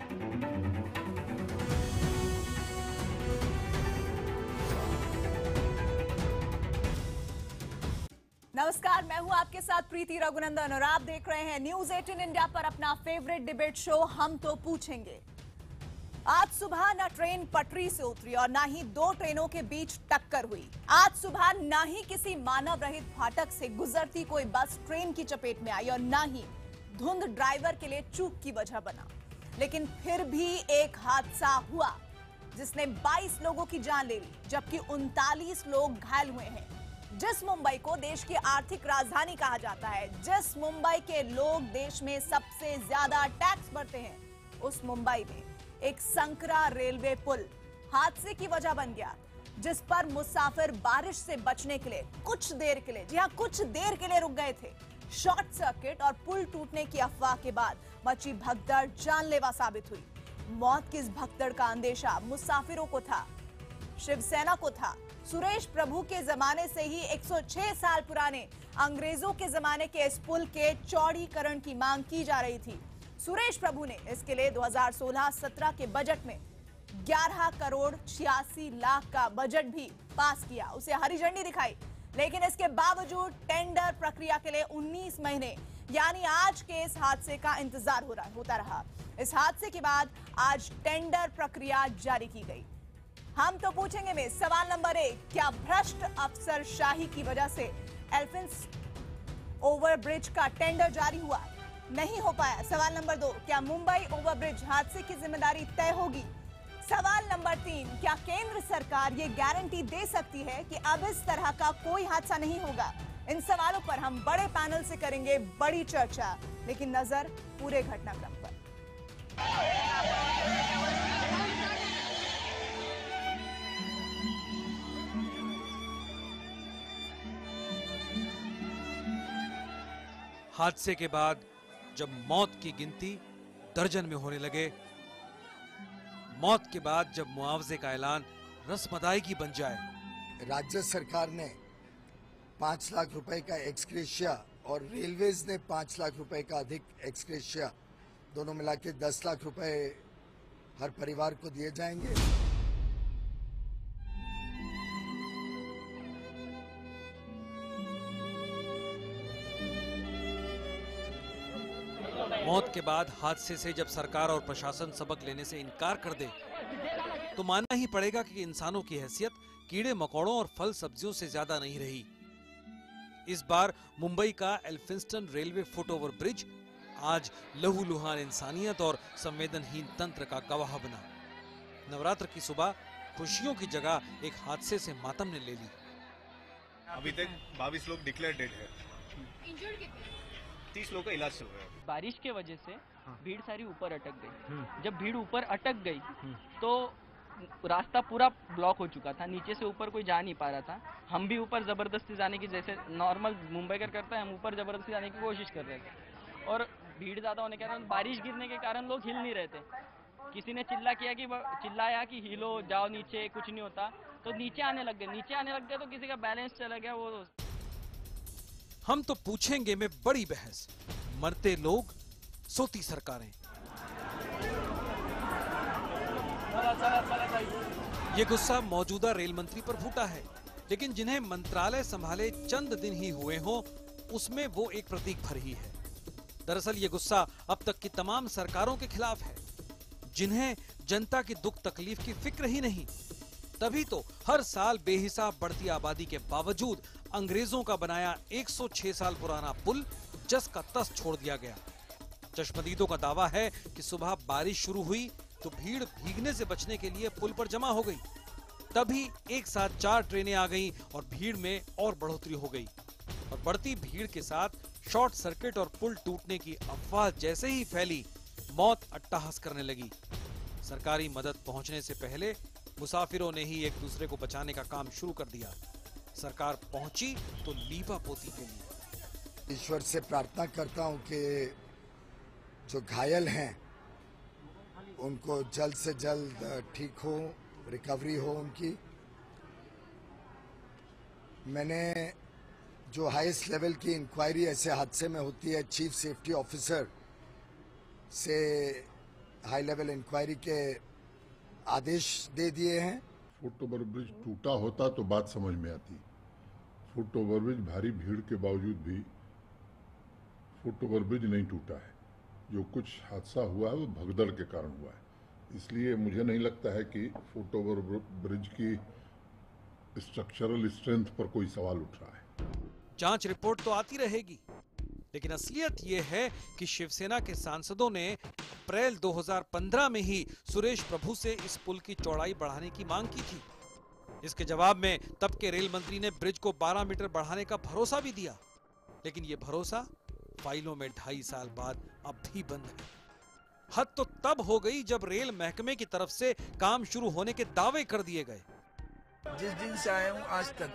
नमस्कार, मैं हूं आपके साथ प्रीति रघुनंदन और आप देख रहे हैं न्यूज 18 इंडिया पर अपना फेवरेट डिबेट शो हम तो पूछेंगे। आज सुबह ना ट्रेन पटरी से उतरी और ना ही दो ट्रेनों के बीच टक्कर हुई। आज सुबह ना ही किसी मानव रहित फाटक से गुजरती कोई बस ट्रेन की चपेट में आई और ना ही धुंध ड्राइवर के लिए चूक की वजह बना। लेकिन फिर भी एक हादसा हुआ जिसने 22 लोगों की जान ले ली, जबकि 39 लोग घायल हुए हैं। जिस मुंबई को देश की आर्थिक राजधानी कहा जाता है, जिस मुंबई के लोग देश में सबसे ज्यादा टैक्स भरते हैं, उस मुंबई में एक संकरा रेलवे पुल हादसे की वजह बन गया, जिस पर मुसाफिर बारिश से बचने के लिए कुछ देर के लिए, जी हां, कुछ देर के लिए रुक गए थे। शॉर्ट सर्किट और पुल टूटने की अफवाह के बाद मची भगदड़ जानलेवा साबित हुई। मौत की इस भगदड़ का अंदेशा मुसाफिरों को था, शिवसेना को था। सुरेश प्रभु के जमाने से ही 106 साल पुराने अंग्रेजों के जमाने के इस पुल के चौड़ीकरण की मांग की जा रही थी। सुरेश प्रभु ने इसके लिए 2016-17 के बजट में 11 करोड़ 86 लाख का बजट भी पास किया, उसे हरी झंडी दिखाई। लेकिन इसके बावजूद टेंडर प्रक्रिया के लिए 19 महीने यानी आज के इस हादसे का इंतजार होता रहा। इस हादसे के बाद आज टेंडर प्रक्रिया जारी की गई। हम तो पूछेंगे में सवाल नंबर 1, क्या भ्रष्ट अफसरशाही की वजह से एलिफेंट्स ओवरब्रिज का टेंडर जारी हुआ? नहीं हो पाया। सवाल नंबर 2, क्या मुंबई ओवरब्रिज हादसे की जिम्मेदारी तय होगी? सवाल नंबर 3, क्या केंद्र सरकार ये गारंटी दे सकती है कि अब इस तरह का कोई हादसा नहीं होगा? इन सवालों पर हम बड़े पैनल से करेंगे बड़ी चर्चा, लेकिन नजर पूरे घटनाक्रम पर। हादसे के बाद जब मौत की गिनती दर्जन में होने लगे, मौत के बाद जब मुआवजे का ऐलान रस्म अदायगी बन जाए, राज्य सरकार ने 5 लाख रुपए का एक्सग्रेशिया और रेलवेज ने 5 लाख रुपए का अधिक एक्सग्रेशिया, दोनों मिला के 10 लाख रुपए हर परिवार को दिए जाएंगे। मौत के बाद हादसे से जब सरकार और प्रशासन सबक लेने से इनकार कर दे, तो मानना ही पड़ेगा कि इंसानों की हैसियत कीड़े मकोड़ों और फल सब्जियों से ज्यादा नहीं रही। इस बार मुंबई का Elphinstone railway foot over bridge आज लहूलुहान इंसानियत और संवेदनहीन तंत्र का गवाह बना। नवरात्र की सुबह खुशियों की जगह एक हादसे से मातम ने ले ली। अभी तक 22 लोग डिक्लेयर डेड है। इंजर्ड कितने? 30 लोगों का इलाज चल रहा है। बारिश के वजह से भीड़ सारी ऊपर अटक गई। जब भीड़ ऊपर अटक गई तो रास्ता पूरा ब्लॉक हो चुका था, नीचे से ऊपर कोई जा नहीं पा रहा था। हम भी ऊपर जबरदस्ती जाने की, जैसे नॉर्मल मुंबईकर करता है, हम ऊपर जबरदस्ती जाने की कोशिश कर रहे थे और भीड़ ज्यादा होने के कारण, बारिश गिरने के कारण लोग हिल नहीं रहे थे। किसी ने चिल्लाया कि हिलो, जाओ नीचे, कुछ नहीं होता, तो नीचे आने लग गए तो किसी का बैलेंस चला गया। वो हम तो पूछेंगे में बड़ी बहस, मरते लोग, सोती सरकारें। ये गुस्सा मौजूदा रेल मंत्री पर फूटा है, लेकिन जिन्हें मंत्रालय संभाले चंद दिन ही हुए हों, उसमें वो एक प्रतीक भर ही है। दरअसल ये गुस्सा अब तक की तमाम सरकारों के खिलाफ है, जिन्हें जनता की दुख तकलीफ की फिक्र ही नहीं। तभी तो हर साल बेहिसाब बढ़ती आबादी के बावजूद अंग्रेजों का बनाया 106 साल पुराना पुल जस का तस छोड़ दिया गया। चश्मदीदों का दावा है कि सुबह बारिश शुरू हुई तो भीड़ भीगने से बचने के लिए पुल पर जमा हो गई। तभी एक साथ 4 ट्रेनें आ गईं और भीड़ में और बढ़ोतरी हो गई। और बढ़ती भीड़ के साथ शॉर्ट सर्किट और पुल टूटने की अफवाह जैसे ही फैली, मौत अट्टहास करने लगी। सरकारी मदद पहुंचने से पहले मुसाफिरों ने ही एक दूसरे को बचाने का काम शुरू कर दिया। सरकार पहुंची तो लीपा पोती के लिए। ईश्वर से प्रार्थना करता हूं कि जो घायल हैं उनको जल्द से जल्द ठीक हो, रिकवरी हो उनकी। मैंने जो हाईएस्ट लेवल की इंक्वायरी ऐसे हादसे में होती है, चीफ सेफ्टी ऑफिसर से हाई लेवल इंक्वायरी के आदेश दे दिए हैं। फुट ओवर ब्रिज टूटा होता तो बात समझ में आती। फुट ओवर ब्रिज भारी भीड़ के बावजूद भी फुट ओवर ब्रिज नहीं टूटा है। जो कुछ हादसा हुआ है वो भगदड़ के कारण हुआ है। इसलिए मुझे नहीं लगता है कि फुट ओवर ब्रिज की स्ट्रक्चरल स्ट्रेंथ पर कोई सवाल उठ रहा है। जांच रिपोर्ट तो आती रहेगी, लेकिन असलियत ये है कि शिवसेना के सांसदों ने अप्रैल 2015 में ही सुरेश प्रभु से इस पुल की चौड़ाई बढ़ाने की मांग की थी। इसके जवाब में तब के रेल मंत्री ने ब्रिज को 12 मीटर बढ़ाने का भरोसा भी दिया, लेकिन ये भरोसा फाइलों में 2.5 साल बाद अब भी बंद है। हद तो तब हो गई जब रेल महकमे की तरफ से काम शुरू होने के दावे कर दिए गए। जिस दिन से आया हूँ आज तक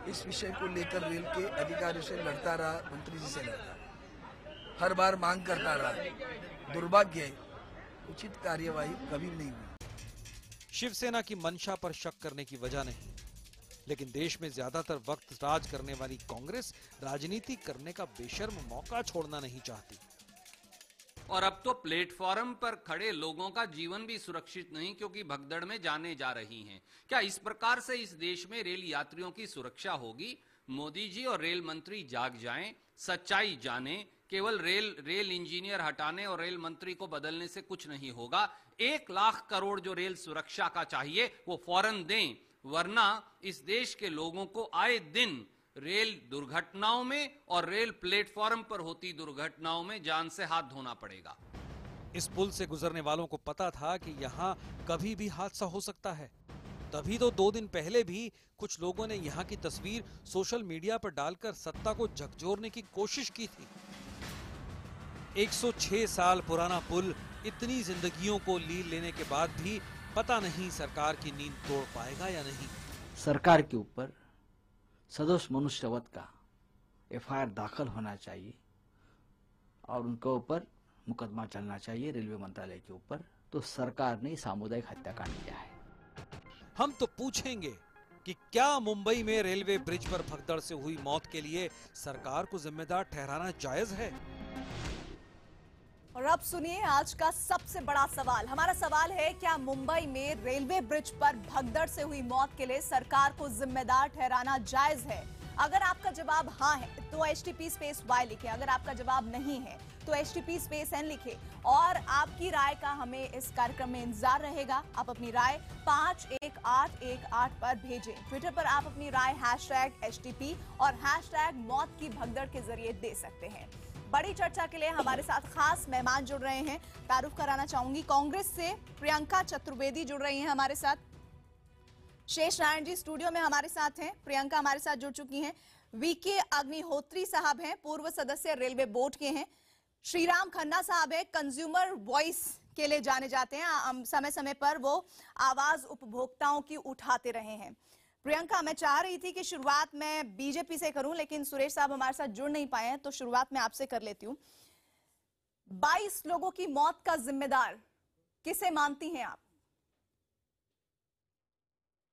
इस विषय को लेकर रेल के अधिकारियों से लड़ता रहा, मंत्री जी से लड़ता, हर बार मांग करता रहा। दुर्भाग्य है, उचित कार्यवाही कभी नहीं हुई। शिवसेना की मंशा पर शक करने की वजह नहीं, लेकिन देश में ज्यादातर वक्त राज करने वाली कांग्रेस राजनीति करने का बेशर्म मौका छोड़ना नहीं चाहती। और अब तो प्लेटफॉर्म पर खड़े लोगों का जीवन भी सुरक्षित नहीं, क्योंकि भगदड़ में जाने जा रही हैं। क्या इस प्रकार से इस देश में रेल यात्रियों की सुरक्षा होगी? मोदी जी और रेल मंत्री जाग जाएं, सच्चाई जाने। केवल रेल इंजीनियर हटाने और रेल मंत्री को बदलने से कुछ नहीं होगा। 1 लाख करोड़ जो रेल सुरक्षा का चाहिए वो फौरन दें, वरना इस देश के लोगों को आए दिन रेल दुर्घटनाओं में और रेल प्लेटफॉर्म पर होती दुर्घटनाओं में जान से हाथ धोना पड़ेगा। इस पुल से गुजरने वालों को पता था कि यहाँ कभी भी हादसा हो सकता है। तभी तो 2 दिन पहले भी कुछ लोगों ने यहाँ की तस्वीर सोशल मीडिया पर डालकर सत्ता को झकझोरने की कोशिश की थी। 106 साल पुराना पुल इतनी जिंदगियों को लील लेने के बाद भी पता नहीं सरकार की नींद तोड़ पाएगा या नहीं। सरकार के ऊपर सदोष मनुष्यवध का एफआईआर दाखिल होना चाहिए और उनके ऊपर मुकदमा चलना चाहिए रेलवे मंत्रालय के ऊपर। तो सरकार ने सामुदायिक हत्याकांड किया है। हम तो पूछेंगे कि क्या मुंबई में रेलवे ब्रिज पर भगदड़ से हुई मौत के लिए सरकार को जिम्मेदार ठहराना जायज है? और अब सुनिए आज का सबसे बड़ा सवाल। हमारा सवाल है, क्या मुंबई में रेलवे ब्रिज पर भगदड़ से हुई मौत के लिए सरकार को जिम्मेदार ठहराना जायज है? अगर आपका जवाब हाँ है तो HTP_Y लिखें। अगर आपका जवाब नहीं है तो HTP_N लिखें। और आपकी राय का हमें इस कार्यक्रम में इंतजार रहेगा। आप अपनी राय 51818 पर भेजें। ट्विटर पर आप अपनी राय #HTP और #मौत की भगदड़ के जरिए दे सकते हैं। बड़ी चर्चा के लिए हमारे साथ खास मेहमान जुड़ रहे हैं। तारुफ कराना चाहूंगी, कांग्रेस से प्रियंका चतुर्वेदी जुड़ रही हैं हमारे साथ। शेष नारायण जी स्टूडियो में हमारे साथ हैं। प्रियंका हमारे साथ जुड़ चुकी हैं। VK अग्निहोत्री साहब हैं, पूर्व सदस्य रेलवे बोर्ड के हैं। श्रीराम खन्ना साहब है, कंज्यूमर वॉइस के लिए जाने जाते हैं। समय समय पर वो आवाज उपभोक्ताओं की उठाते रहे हैं। प्रियंका, मैं चाह रही थी कि शुरुआत में बीजेपी से करूं, लेकिन सुरेश साहब हमारे साथ जुड़ नहीं पाए हैं, तो शुरुआत में आपसे कर लेती हूं। 22 लोगों की मौत का जिम्मेदार किसे मानती हैं आप?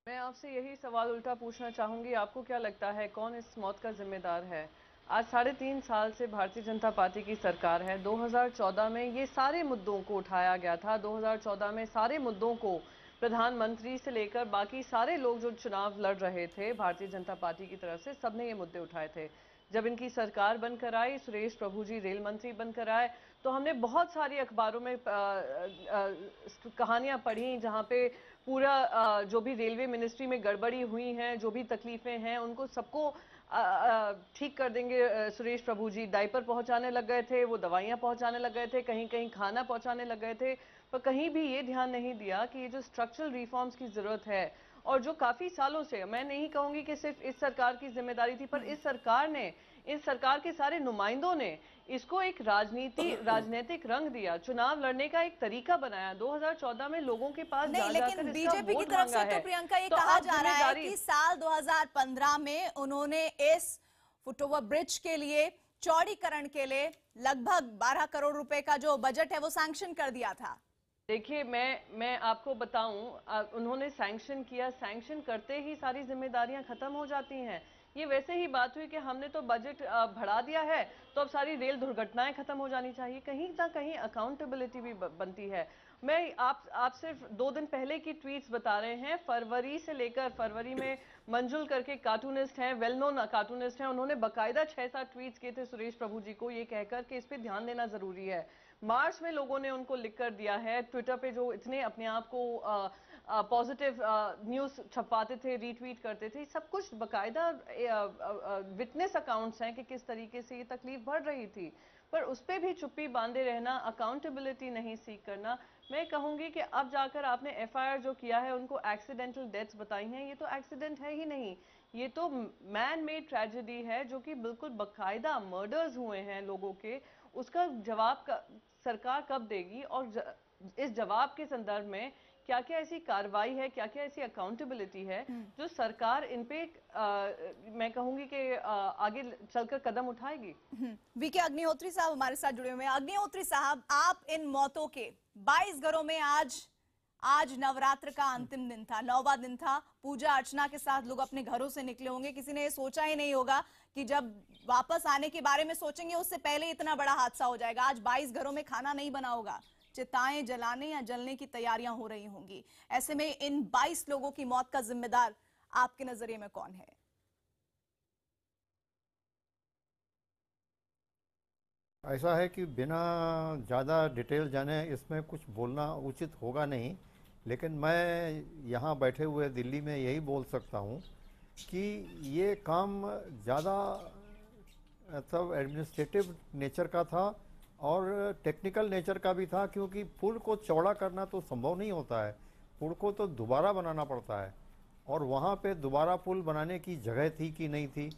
मैं आपसे यही सवाल उल्टा पूछना चाहूंगी, आपको क्या लगता है कौन इस मौत का जिम्मेदार है? आज 3.5 साल से भारतीय जनता पार्टी की सरकार है। 2014 में ये सारे मुद्दों को उठाया गया था। 2014 में सारे मुद्दों को प्रधानमंत्री से लेकर बाकी सारे लोग जो चुनाव लड़ रहे थे भारतीय जनता पार्टी की तरफ से, सबने ये मुद्दे उठाए थे। जब इनकी सरकार बनकर आई, सुरेश प्रभु जी रेल मंत्री बनकर आए, तो हमने बहुत सारी अखबारों में कहानियां पढ़ी जहां पे पूरा जो भी रेलवे मिनिस्ट्री में गड़बड़ी हुई हैं, जो भी तकलीफें हैं, उनको सबको ठीक कर देंगे सुरेश प्रभु जी। डायपर पहुंचाने लग गए थे, वो दवाइयां पहुंचाने लग गए थे, कहीं कहीं खाना पहुंचाने लग गए थे, पर कहीं भी ये ध्यान नहीं दिया कि ये जो स्ट्रक्चरल रिफॉर्म्स की जरूरत है और जो काफी सालों से, मैं नहीं कहूंगी कि सिर्फ इस सरकार की जिम्मेदारी थी, पर इस सरकार ने, इस सरकार के सारे नुमाइंदों ने इसको एक राजनीतिक रंग दिया, चुनाव लड़ने का एक तरीका बनाया। 2014 में लोगों के पास नहीं, लेकिन बीजेपी की तरफ से तो प्रियंका ये कहा जा रहा है कि साल 2015 में उन्होंने इस फुटओवर ब्रिज के लिए, चौड़ीकरण के लिए लगभग 12 करोड़ रुपए का जो बजट है वो सैंक्शन कर दिया था। देखिए, मैं आपको बताऊं, उन्होंने सैंक्शन किया, सैंक्शन करते ही सारी जिम्मेदारियां खत्म हो जाती हैं। ये वैसे ही बात हुई कि हमने तो बजट बढ़ा दिया है तो अब सारी रेल दुर्घटनाएं खत्म हो जानी चाहिए। कहीं ना कहीं अकाउंटेबिलिटी भी बनती है। मैं आप सिर्फ 2 दिन पहले की ट्वीट्स बता रहे हैं। फरवरी से लेकर, फरवरी में मंजुल करके कार्टूनिस्ट हैं, वेल नोन कार्टूनिस्ट हैं, उन्होंने बकायदा 6-7 ट्वीट्स किए थे सुरेश प्रभु जी को ये कहकर कि इस पे ध्यान देना जरूरी है। मार्च में लोगों ने उनको लिख कर दिया है। ट्विटर पे जो इतने अपने आप को पॉजिटिव न्यूज छपवाते थे, रीट्वीट करते थे, सब कुछ बकायदा विटनेस अकाउंट्स हैं कि किस तरीके से ये तकलीफ बढ़ रही थी। पर उस पर भी चुप्पी बांधे रहना, अकाउंटेबिलिटी नहीं सीख करना। मैं कहूंगी कि अब जाकर आपने एफआईआर जो किया है, उनको एक्सीडेंटल डेथ्स बताई हैं, ये तो एक्सीडेंट है ही नहीं, ये तो मैन मेड ट्रेजेडी है, जो कि बिल्कुल बकायदा मर्डर्स हुए हैं लोगों के। उसका जवाब सरकार कब देगी, और इस जवाब के संदर्भ में क्या क्या ऐसी कार्रवाई है, क्या क्या ऐसी अकाउंटेबिलिटी है जो सरकार इन पे मैं कहूंगी कि आगे चलकर कदम उठाएगी। वीके अग्निहोत्री साहब हमारे साथ जुड़े हुए हैं। अग्निहोत्री साहब, आप इन मौतों के 22 घरों में आज नवरात्र का अंतिम दिन था, 9वां दिन था, पूजा अर्चना के साथ लोग अपने घरों से निकले होंगे। किसी ने ये सोचा ही नहीं होगा कि जब वापस आने के बारे में सोचेंगे उससे पहले इतना बड़ा हादसा हो जाएगा। आज 22 घरों में खाना नहीं बना होगा, चिताएं जलाने या जलने की तैयारियां हो रही होंगी। ऐसे में इन 22 लोगों की मौत का जिम्मेदार आपके नजरिए में कौन है? ऐसा है कि बिना ज़्यादा डिटेल जाने इसमें कुछ बोलना उचित होगा नहीं, लेकिन मैं यहाँ बैठे हुए दिल्ली में यही बोल सकता हूँ कि ये काम ज़्यादा मतलब एडमिनिस्ट्रेटिव नेचर का था और टेक्निकल नेचर का भी था, क्योंकि पुल को चौड़ा करना तो संभव नहीं होता है, पुल को तो दोबारा बनाना पड़ता है। और वहाँ पे दोबारा पुल बनाने की जगह थी कि नहीं थी,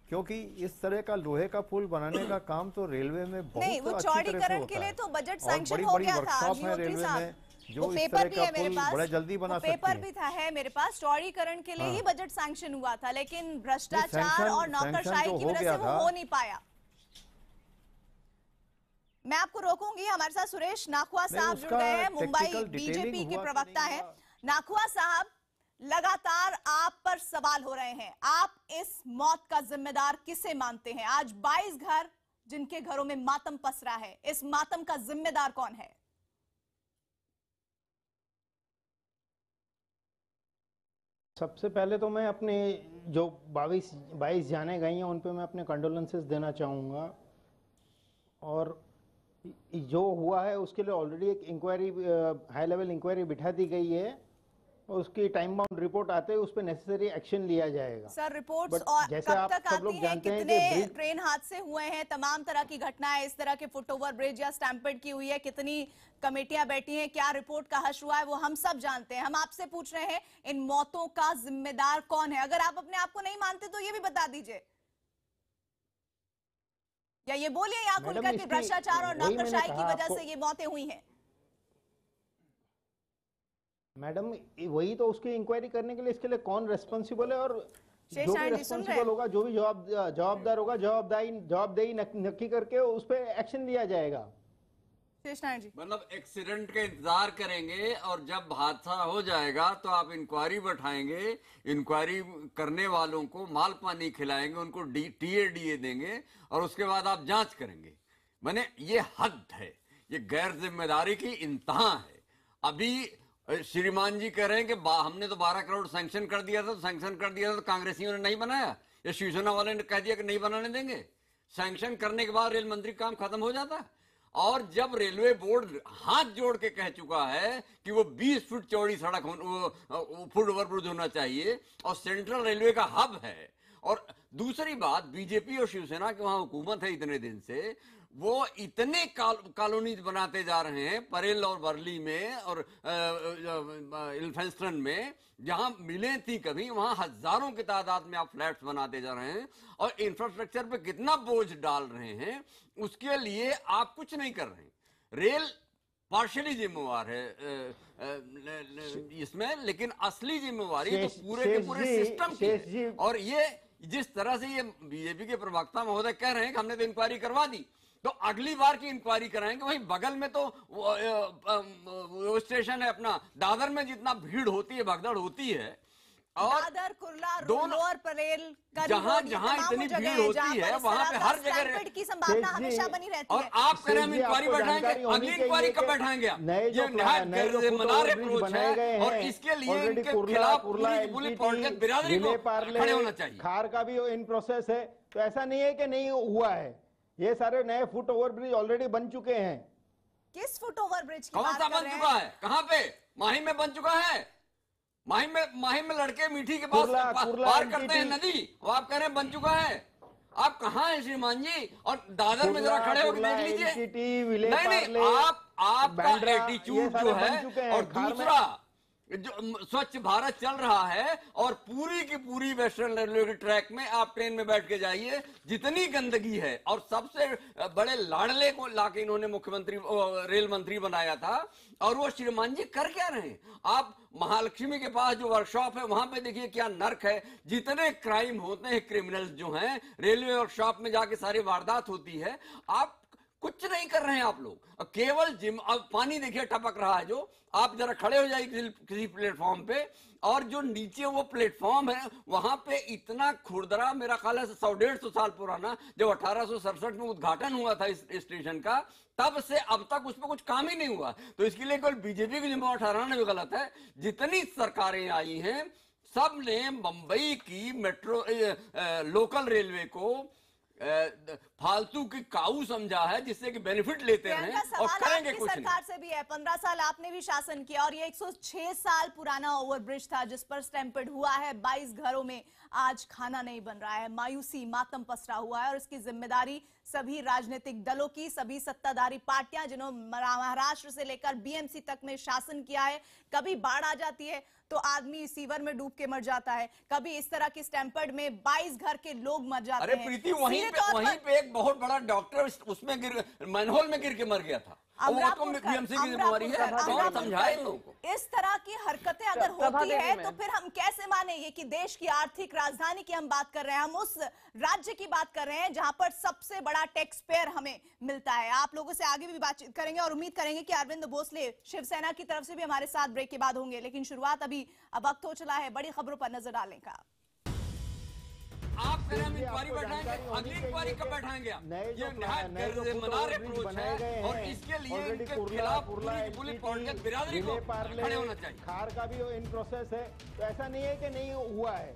क्योंकि इस तरह का लोहे का पुल बनाने का काम तो रेलवे में बहुत नहीं, वो अच्छी तरह से चौड़ीकरण होता के लिए है। तो बजट और सैंक्शन बड़ी हो बड़ी गया था। वर्कशॉप है अग्निहोत्री रेलवे साहब, में जो वो इस पेपर तरह भी का है मेरे पुल पास, बड़े जल्दी बना वो सकती पेपर है। भी था है मेरे पास, चौड़ीकरण के लिए ही बजट सैंक्शन हुआ था, लेकिन भ्रष्टाचार सैंक्शन- और नौकरशाही सैंक्शन की जो हो वजह गया से वो था। हो नहीं पाया। मैं आपको रोकूंगी, हमारे साथ सुरेश नाखुआ साहब जुड़ गए हैं, मुंबई बीजेपी के प्रवक्ता हैं। नाखुआ साहब, लगातार आप पर सवाल हो रहे हैं, आप इस मौत का जिम्मेदार किसे मानते हैं? आज 22 घर जिनके घरों में मातम पसरा है, इस मातम का जिम्मेदार कौन है? सबसे पहले तो मैं अपने जो 22 जाने गई हैं उन पे मैं अपने कंडोलेंसेस देना चाहूँगा। और जो हुआ है उसके लिए ऑलरेडी एक इंक्वायरी, हाई लेवल इंक्वायरी बिठा दी गई है, और उसकी टाइम बाउंड रिपोर्ट आते ही उस पर नेसेसरी एक्शन लिया जाएगा। सर, रिपोर्ट्स और जैसे कब आप तक सब आती लोग हैं? जानते हैं कितने कि ट्रेन हादसे हुए हैं, तमाम तरह की घटनाएं, इस तरह के फुटओवर ब्रिज या स्टैम्पेड की हुई है, कितनी कमेटियां बैठी हैं, क्या रिपोर्ट का हश्र हुआ है, वो हम सब जानते हैं। हम आपसे पूछ रहे हैं इन मौतों का जिम्मेदार कौन है? अगर आप अपने आप को नहीं मानते तो ये भी बता दीजिए, या ये बोलिए यहाँ खुलकर कि भ्रष्टाचार और नौकरशाही की वजह से ये मौतें हुई हैं। मैडम, वही तो उसकी इंक्वायरी करने के लिए इसके लिए कौन रेस्पॉन्सिबल है, और जो भी रेस्पॉन्सिबल होगा, जो भी जवाबदार होगा, जवाबदेही नक्की करके उस पर एक्शन लिया जाएगा। मतलब एक्सीडेंट का इंतजार करेंगे और जब हादसा हो जाएगा तो आप इंक्वायरी बैठाएंगे, इंक्वायरी करने वालों को माल पानी खिलाएंगे, उनको टीए देंगे और उसके बाद आप जांच करेंगे। माने ये हद है, ये गैर जिम्मेदारी की इंतहा है। अभी श्रीमान जी कह रहे हैं कि हमने तो 12 करोड़ सैंक्शन कर दिया था, तो कांग्रेसियों ने नहीं बनाया, या शिवसेना वाले ने कह दिया कि नहीं बनाने देंगे। सैंक्शन करने के बाद रेल मंत्री काम खत्म हो जाता है। और जब रेलवे बोर्ड हाथ जोड़ के कह चुका है कि वो 20 फुट चौड़ी सड़क फुट ओवरब्रिज होना चाहिए और सेंट्रल रेलवे का हब है, और दूसरी बात बीजेपी और शिवसेना की वहां हुकूमत है इतने दिन से, वो इतने कॉलोनीज बनाते जा रहे हैं परेल और वर्ली में और इल्फेंस्टन में, जहां मिलें थी कभी, वहां हजारों की तादाद में आप फ्लैट्स बनाते जा रहे हैं और इंफ्रास्ट्रक्चर पे कितना बोझ डाल रहे हैं, उसके लिए आप कुछ नहीं कर रहे हैं। रेल पार्शियली जिम्मेवार है इसमें, लेकिन असली जिम्मेवारी तो पूरे के पूरे सिस्टम की है। और ये जिस तरह से ये बीजेपी के प्रवक्ता महोदय कह रहे हैं कि हमने तो इंक्वायरी करवा दी, तो अगली बार की इंक्वायरी कराएंगे। वहीं बगल में तो वो स्टेशन है अपना दादर में, जितना भीड़ होती है, भगदड़ होती है, दादर, कुर्ला, लोअर परेल, जहाँ जहाँ इतनी भीड़ होती है वहाँ पे हर जगह की संभावना हमेशा बनी रहती है। और आप कह रहे हैं इंक्वायरी बैठाएंगे, अगली इंक्वायरी कब बैठाएंगे? ये नहायत मनार अप्रोच है और इसके लिए इनके खिलाफ पूरी पॉलिटिकल बिरादरी को खड़े होना चाहिए। खार का भी इन प्रोसेस है, तो ऐसा नहीं है कि नहीं हुआ है। ये सारे नए फुट ओवर ब्रिज ऑलरेडी बन चुके हैं। किस फुट ओवर ब्रिज की कौन सा बन चुका है? कहाँ पे? माही में बन चुका है। माही में लड़के मीठी के पास पार करते हैं नदी, वो आप कह रहे हैं बन चुका है। आप कहाँ हैं श्रीमान जी? और दादर में जरा खड़े होकर देख लीजिए। नहीं, आपका एटीट्यूड जो है, और दूसरा जो स्वच्छ भारत चल रहा है और पूरी की पूरी वेस्टर्न रेलवे के ट्रैक में आप ट्रेन में बैठ के जाइए, जितनी गंदगी है, और सबसे बड़े लाडले को लाके इन्होंने मुख्यमंत्री रेल मंत्री बनाया था, और वो श्रीमान जी कर क्या रहे हैं? आप महालक्ष्मी के पास जो वर्कशॉप है वहां पे देखिए क्या नर्क है। जितने क्राइम होते हैं, क्रिमिनल्स जो हैं, रेलवे वर्कशॉप में जाके सारी वारदात होती है। आप कुछ नहीं कर रहे हैं आप लोग, केवल जिम। अब पानी देखिए टपक रहा है, जो आप जरा खड़े हो जाइए किसी प्लेटफॉर्म पे, और जो नीचे वो प्लेटफॉर्म है वहां पे इतना खुरदरा, मेरा ख्याल है 100-150 साल पुराना, जब 1867 में उद्घाटन हुआ था इस स्टेशन का, तब से अब तक उस पर कुछ काम ही नहीं हुआ। तो इसके लिए केवल बीजेपी की जिम्मेवार ठहराना भी गलत है। जितनी सरकारें आई हैं सब ने मुंबई की मेट्रो लोकल रेलवे को फालतू की काऊ समझा है, जिससे कि बेनिफिट लेते हैं और करेंगे कुछ नहीं। सरकार से भी है, 15 साल आपने भी शासन किया और ये 106 साल पुराना ओवरब्रिज था जिस पर स्टैम्पेड हुआ है। 22 घरों में आज खाना नहीं बन रहा है, मायूसी मातम पसरा हुआ है, और इसकी जिम्मेदारी सभी राजनीतिक दलों की, सभी सत्ताधारी पार्टियां जिन्होंने महाराष्ट्र से लेकर बीएमसी तक में शासन किया है। कभी बाढ़ आ जाती है तो आदमी सीवर में डूब के मर जाता है, कभी इस तरह की स्टैम्पर्ड में 22 घर के लोग मर जाते हैं। अरे प्रीति, वहीं पे एक बहुत बड़ा डॉक्टर उसमें मैनहोल में गिर के मर गया था। वो तो बीएमसी की जिम्मेवारी है, कौन समझाए लोगों को? इस तरह की हरकतें अगर होती है तो फिर हम कैसे मानेंगे कि देश की आर्थिक राजधानी की हम बात कर रहे हैं, हम उस राज्य की बात कर रहे हैं जहां पर सबसे बड़ा टैक्स पेयर हमें मिलता है। आप लोगों से आगे भी बातचीत करेंगे और उम्मीद करेंगे कि अरविंद भोसले शिवसेना की तरफ से भी हमारे साथ ब्रेक के बाद होंगे, लेकिन शुरुआत अभी वक्त हो चला है बड़ी खबरों पर नजर डालने का। आप कह रहे हैं इंक्वायरी बैठाएंगे, अगली इंक्वायरी कब बैठाएंगे? ये नहायत मनार अप्रोच है और इसके लिए इनके खिलाफ पूरी पॉलिटिकल बिरादरी को खड़े होना चाहिए। खार का भी इन प्रोसेस है, तो ऐसा नहीं है कि नहीं हुआ है।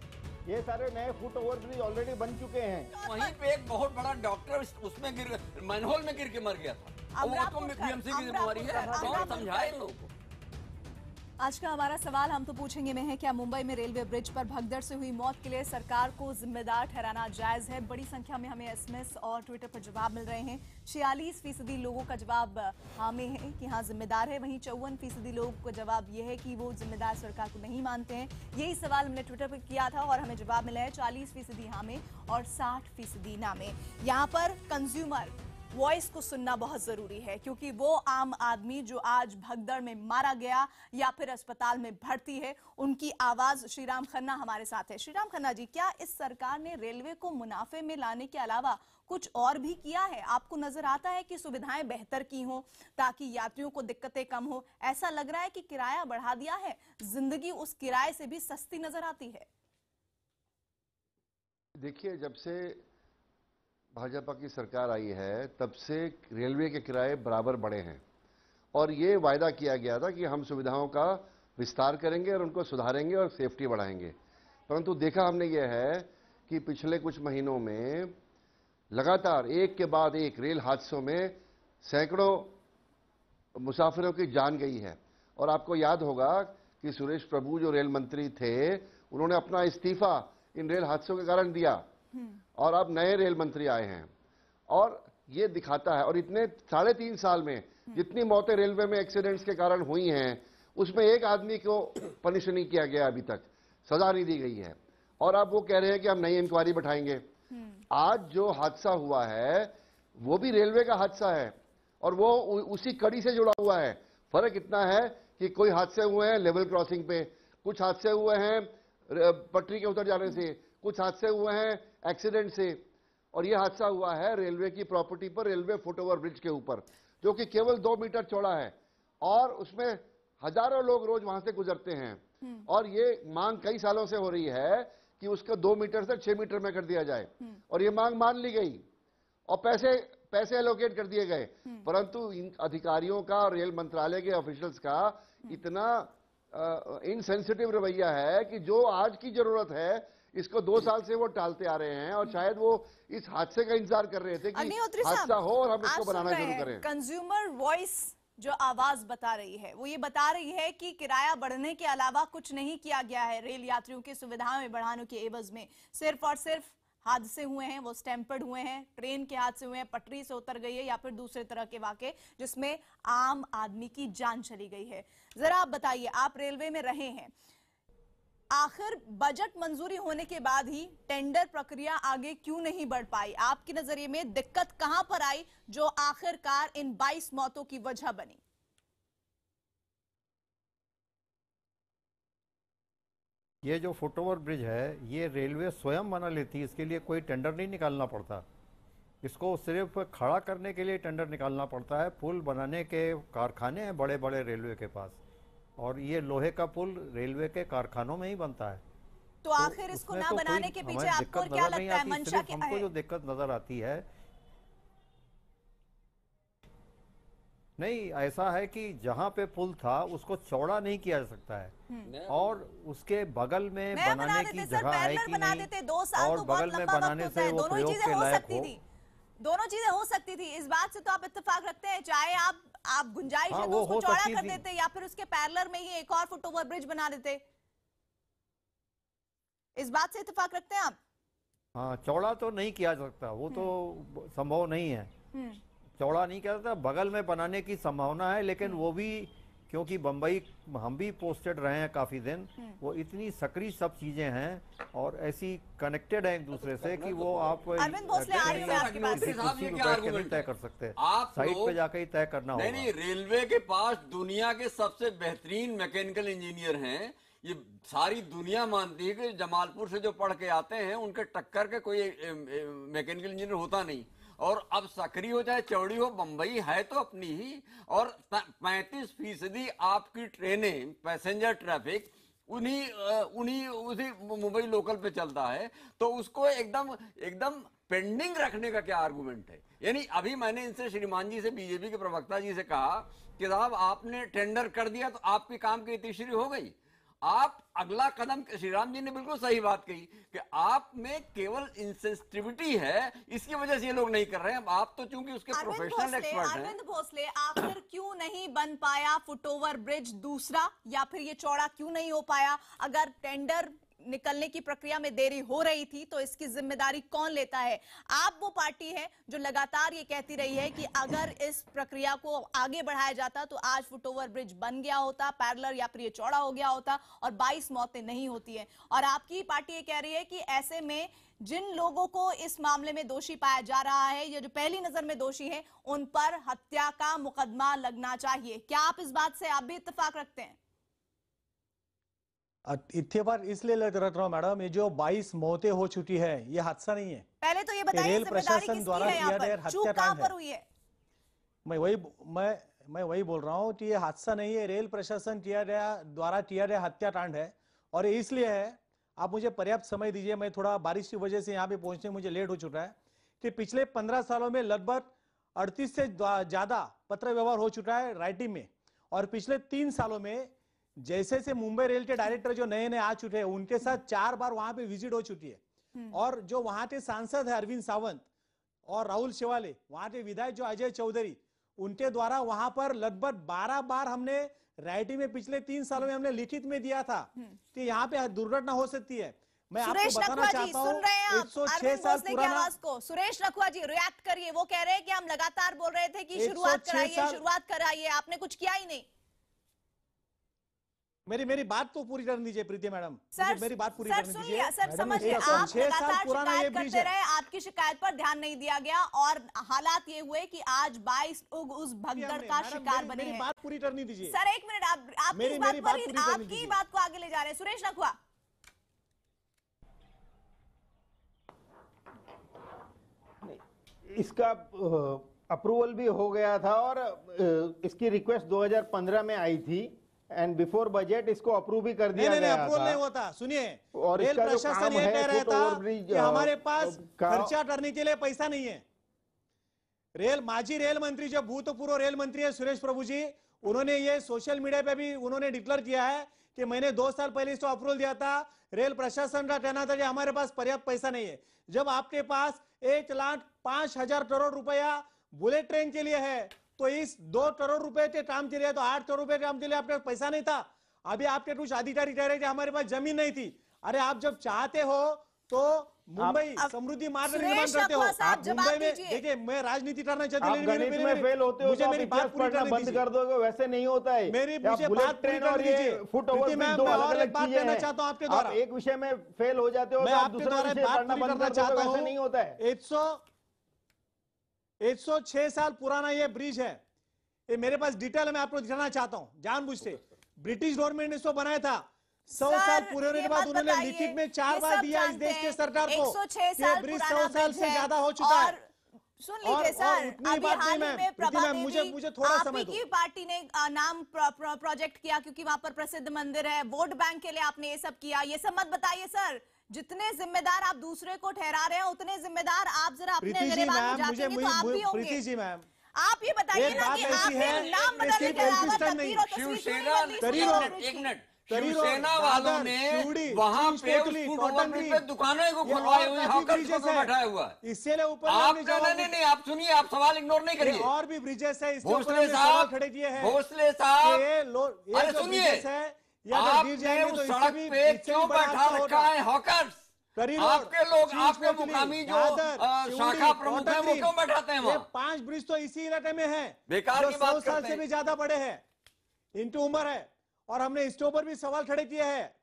ये सारे नए फुट ओवर ब्रिज ऑलरेडी बन चुके हैं। वहीं पे एक बहुत बड़ा डॉक्टर उसमें मैनहोल में गिर के मर गया था। वो तो बीएमसी की जिम्मेवारी है, कौन समझाए लोगों को? आज का हमारा सवाल हम तो पूछेंगे में है, क्या मुंबई में रेलवे ब्रिज पर भगदड़ से हुई मौत के लिए सरकार को जिम्मेदार ठहराना जायज है? बड़ी संख्या में हमें एसएमएस और ट्विटर पर जवाब मिल रहे हैं। 46% लोगों का जवाब हाँ में है कि हाँ जिम्मेदार है, वहीं 54% लोगों का जवाब यह है कि वो जिम्मेदार सरकार को नहीं मानते हैं। यही सवाल हमने ट्विटर पर किया था और हमें जवाब मिला है 40% हाँ में और 60% ना में। यहाँ पर कंज्यूमर वॉइस को सुनना बहुत जरूरी है, क्योंकि वो आम आदमी जो आज भगदड़ में मारा गया या फिर अस्पताल में भर्ती है, उनकी आवाज। श्रीराम खन्ना हमारे साथ है। श्रीराम खन्ना जी, क्या इस सरकार ने रेलवे को मुनाफे में लाने के अलावा कुछ और भी किया है? आपको नजर आता है कि सुविधाएं बेहतर की हों ताकि यात्रियों को दिक्कतें कम हो? ऐसा लग रहा है कि किराया बढ़ा दिया है, जिंदगी उस किराए से भी सस्ती नजर आती है? देखिए, जब से भाजपा की सरकार आई है तब से रेलवे के किराए बराबर बढ़े हैं, और ये वायदा किया गया था कि हम सुविधाओं का विस्तार करेंगे और उनको सुधारेंगे और सेफ्टी बढ़ाएंगे। परंतु देखा हमने ये है कि पिछले कुछ महीनों में लगातार एक के बाद एक रेल हादसों में सैकड़ों मुसाफिरों की जान गई है। और आपको याद होगा कि सुरेश प्रभु जो रेल मंत्री थे, उन्होंने अपना इस्तीफा इन रेल हादसों के कारण दिया, और अब नए रेल मंत्री आए हैं। और ये दिखाता है, और इतने 3.5 साल में जितनी मौतें रेलवे में एक्सीडेंट्स के कारण हुई हैं, उसमें एक आदमी को पनिश नहीं किया गया, अभी तक सजा नहीं दी गई है। और अब वो कह रहे हैं कि हम नई इंक्वायरी बैठाएंगे। आज जो हादसा हुआ है वो भी रेलवे का हादसा है और वो उसी कड़ी से जुड़ा हुआ है। फर्क इतना है कि कोई हादसे हुए हैं लेवल क्रॉसिंग पे, कुछ हादसे हुए हैं पटरी के उतर जाने से, कुछ हादसे हुए हैं एक्सीडेंट से, और यह हादसा हुआ है रेलवे की प्रॉपर्टी पर, रेलवे फुट ओवर ब्रिज के ऊपर, जो कि केवल 2 मीटर चौड़ा है और उसमें हजारों लोग रोज वहां से गुजरते हैं और ये मांग कई सालों से हो रही है कि उसको 2 मीटर से 6 मीटर में कर दिया जाए और ये मांग मान ली गई और पैसे एलोकेट कर दिए गए, परंतु इन अधिकारियों का और रेल मंत्रालय के ऑफिशियल्स का इतना इनसेंसिटिव रवैया है कि जो आज की जरूरत है इसको 2 साल से वो टालते आ रहे हैं और शायद वो इस हादसे का इंतजार कर रहे थे कि हादसा हो और हम इसको बनाना शुरू करें। कंज्यूमर वॉइस जो आवाज बता रही है वो ये बता रही है कि किराया बढ़ने के अलावा कुछ नहीं किया गया है रेल यात्रियों की सुविधाओं में बढ़ाने के एवज में। सिर्फ और सिर्फ हादसे हुए हैं, वो स्टैम्पर्ड हुए हैं, ट्रेन के हादसे हुए हैं, पटरी से उतर गई है या फिर दूसरे तरह के वाकये जिसमें आम आदमी की जान चली गई है। जरा आप बताइए, आप रेलवे में रहे हैं, आखिर बजट मंजूरी होने के बाद ही टेंडर प्रक्रिया आगे क्यों नहीं बढ़ पाई? आपके नजरिए में दिक्कत कहां पर आई जो आखिरकार इन 22 मौतों की वजह बनी? ये जो फुटओवर ब्रिज है ये रेलवे स्वयं बना लेती है, इसके लिए कोई टेंडर नहीं निकालना पड़ता। इसको सिर्फ खड़ा करने के लिए टेंडर निकालना पड़ता है। पुल बनाने के कारखाने हैं बड़े बड़े रेलवे के पास और ये लोहे का पुल रेलवे के कारखानों में ही बनता है। तो आखिर इसको ना बनाने के पीछे आपको क्या लगता है, मंशा क्या है? हमको जो दिक्कत नजर आती है, नहीं ऐसा है कि जहाँ पे पुल था उसको चौड़ा नहीं किया जा सकता है और उसके बगल में बनाने की जगह है कि नहीं, और बगल में बनाने से वो प्रयोग के लायक हो। दोनों चीजें हो सकती थी, इस बात से तो आप इत्तेफाक रखते हैं। चाहे आप गुंजाइश है तो उसको चौड़ा कर देते या फिर उसके पैरेलल में ही एक और फुटओवर ब्रिज बना देते, इस बात से इत्तेफाक रखते हैं आप? हाँ, चौड़ा तो नहीं किया जा सकता, वो तो संभव नहीं है, चौड़ा नहीं किया जाता। बगल में बनाने की संभावना है, लेकिन वो भी क्योंकि बंबई हम भी पोस्टेड रहे हैं काफी दिन, वो इतनी सक्रिय सब चीजें हैं और ऐसी कनेक्टेड है एक दूसरे से कि वो आप तय कर सकते हैं, आप साइड पे जाकर ही तय करना होगा। नहीं, रेलवे के पास दुनिया के सबसे बेहतरीन मैकेनिकल इंजीनियर हैं। ये सारी दुनिया मानती है कि जमालपुर से जो पढ़ के आते हैं उनके टक्कर के कोई मैकेनिकल इंजीनियर होता नहीं। और अब सक्रिय हो चाहे चौड़ी हो, बंबई है तो अपनी ही, और 35% आपकी ट्रेनें पैसेंजर ट्रैफिक उसी मुंबई लोकल पे चलता है, तो उसको एकदम पेंडिंग रखने का क्या आर्गुमेंट है? यानी अभी मैंने इनसे श्रीमान जी से, बीजेपी के प्रवक्ता जी से कहा कि साहब आपने टेंडर कर दिया तो आपके काम की इतिश्री हो गई, आप अगला कदम, श्रीराम जी ने बिल्कुल सही बात कही कि आप में केवल इंसेंसिटिविटी है, इसकी वजह से ये लोग नहीं कर रहे हैं। आप तो चूंकि उसके प्रोफेशनल एक्सपर्ट हैं। अरविंद भोसले, आखिर क्यों नहीं बन पाया फुटओवर ब्रिज दूसरा, या फिर ये चौड़ा क्यों नहीं हो पाया? अगर टेंडर निकलने की प्रक्रिया में देरी हो रही थी तो इसकी जिम्मेदारी कौन लेता है? आप वो पार्टी है जो लगातार ये कहती रही है कि अगर इस प्रक्रिया को आगे बढ़ाया जाता तो आज फुटओवर ब्रिज बन गया होता, पैरेलल या फिर ये चौड़ा हो गया होता और 22 मौतें नहीं होती हैं। और आपकी पार्टी ये कह रही है कि ऐसे में जिन लोगों को इस मामले में दोषी पाया जा रहा है या जो पहली नजर में दोषी हैं, उन पर हत्या का मुकदमा लगना चाहिए। क्या आप इस बात से आप भी इत्तेफाक रखते हैं? इत्तेफाक इसलिए लग रहा हूँ मैडम, ये जो 22 मौतें हो चुकी है ये हादसा नहीं है। पहले तो ये बताइए रेल प्रशासन द्वारा किया गया हत्याकांड है। मैं वही बोल रहा हूँ कि ये हादसा नहीं है, रेल प्रशासन द्वारा किया गया हत्याकांड है। और ये इसलिए है, आप मुझे पर्याप्त समय दीजिए, मैं थोड़ा बारिश की वजह से यहाँ पे पहुंचने मुझे लेट हो चुका है, कि पिछले 15 सालों में लगभग 38 से ज्यादा पत्र व्यवहार हो चुका है राइटिंग में। और पिछले 3 सालों में जैसे से मुंबई रेल के डायरेक्टर जो नए आ चुके हैं उनके साथ 4 बार वहां पे विजिट हो चुकी है। और जो वहां के सांसद है अरविंद सावंत और राहुल शेवाले, वहां के विधायक जो अजय चौधरी, उनके द्वारा वहां पर लगभग 12 बार हमने राइटिंग में पिछले 3 सालों में हमने लिखित में दिया था कि यहाँ पे दुर्घटना हो सकती है। मैं आपको बताना चाहता हूँ 106 साल पुराना। सुरेश रखुआ जी रिएक्ट करिए, वो कह रहे हैं कि हम लगातार बोल रहे थे कि शुरुआत कराइए, आपने कुछ किया ही नहीं। मेरी बात तो पूरी करने दीजिए प्रीति मैडम, मेरी बात पूरी करने दीजिए। सर समझिए, आप लगातार शिकायत करते रहे, आपकी शिकायत पर ध्यान नहीं दिया गया और हालात ये हुए कि आज 22 लोग उस भगदड़ का शिकार बने हैं। बात पूरी करनी दीजिए सर, एक मिनट, आपकी बात को आगे ले जा रहे हैं। सुरेश रखुआ, इसका अप्रूवल भी हो गया था और इसकी रिक्वेस्ट 2015 में आई थी। एंड बिफोर बजट इसको अप्रूव भी कर दिया गया था। अप्रूवल नहीं होता। सुनिए, और रेल इसका जो प्रशासन काम ये है कह रहा था कि हमारे पास का खर्चा करने के लिए पैसा नहीं है। माजी रेल मंत्री जो भूतपूर्व रेल मंत्री है सुरेश प्रभु जी, उन्होंने ये सोशल मीडिया पे भी उन्होंने डिक्लेयर किया है कि मैंने 2 साल पहले इसको अप्रूवल दिया था। रेल प्रशासन का कहना था कि हमारे पास पर्याप्त पैसा नहीं है। जब आपके पास 1,05,000 करोड़ रुपया बुलेट ट्रेन के लिए है, तो इस 2 करोड़ रुपए के काम के लिए, तो 8 करोड़ रुपए के काम के लिए आपके पास पैसा नहीं था। अभी आपके कुछ अधिकारी कह रहे थे हमारे पास जमीन नहीं थी। अरे आप जब चाहते हो तो मुंबई समृद्धि मार्ग निर्माण करते हो। आप मुंबई में देखिए, मैं राजनीति करना चाहती हूँ, गणित में फेल होते हो, मुझे मेरी बात पूरी करने बंद कर दोगे, वैसे नहीं होता है। मुझे बात पूरी करने दीजिए। फुट ओवर ब्रिज दो अलग अलग चीजें हैं। चाहता हूँ आपके द्वारा, एक विषय में फेल हो जाते हो, मैं आपके द्वारा बात पूरी करना चाहता हूँ। वैसे नहीं होता है। 106 साल पुराना ये ब्रिज है। ये मेरे पास डिटेल में आपको दिखाना चाहता हूँ जानबूझ से। ब्रिटिश गवर्नमेंट ने इसको बनाया था। 100 साल पूरे होने के बाद उन्होंने लिखित में 4 बार दिया इस देश के सरकार को। 106 साल ब्रिज पुराना 100 साल से ज्यादा हो चुका है। सुन लीजिए सर, अभी हाल ही में प्रभा मुझे थोड़ा समय दो। आपकी पार्टी ने नाम प्रोजेक्ट किया क्योंकि वहां पर प्रसिद्ध मंदिर है, वोट बैंक के लिए आपने ये सब किया। ये सब मत बताइए सर। जितने जिम्मेदार आप दूसरे को ठहरा रहे हैं, उतने जिम्मेदार आप जरा अपने गिरेबान में जाएंगे तो आप भी होंगे। प्रीति जी मैम, आप ये बताइए ना कि आपने नाम बदलने के अलावा तस्वीर और तस्वीर एक मिनट, शिवसेना वालों ने वहां पे पे दुकानों को खुलवाई हुई, हॉकर्स को बैठाया हुआ है। इससे ऊपर आप नहीं, आप सुनिए, आप सवाल इग्नोर नहीं करिए। और भी ब्रिजेस है, भोसले साहब खड़े किए हैं। भोसले साहब, अरे सुनिए, आपने उस सड़क पे क्यों बैठा रखा है हॉकर्स? आपके लोग, आपके मुकामी जो शाखा प्रमुख है, वो क्यों बैठाते हैं वहाँ? 5 ब्रिज तो इसी इलाके में है, बेकार की बात 100 साल से भी ज्यादा बड़े हैं, इनकी उम्र है। और हमने इसके ऊपर भी सवाल खड़े किए हैं,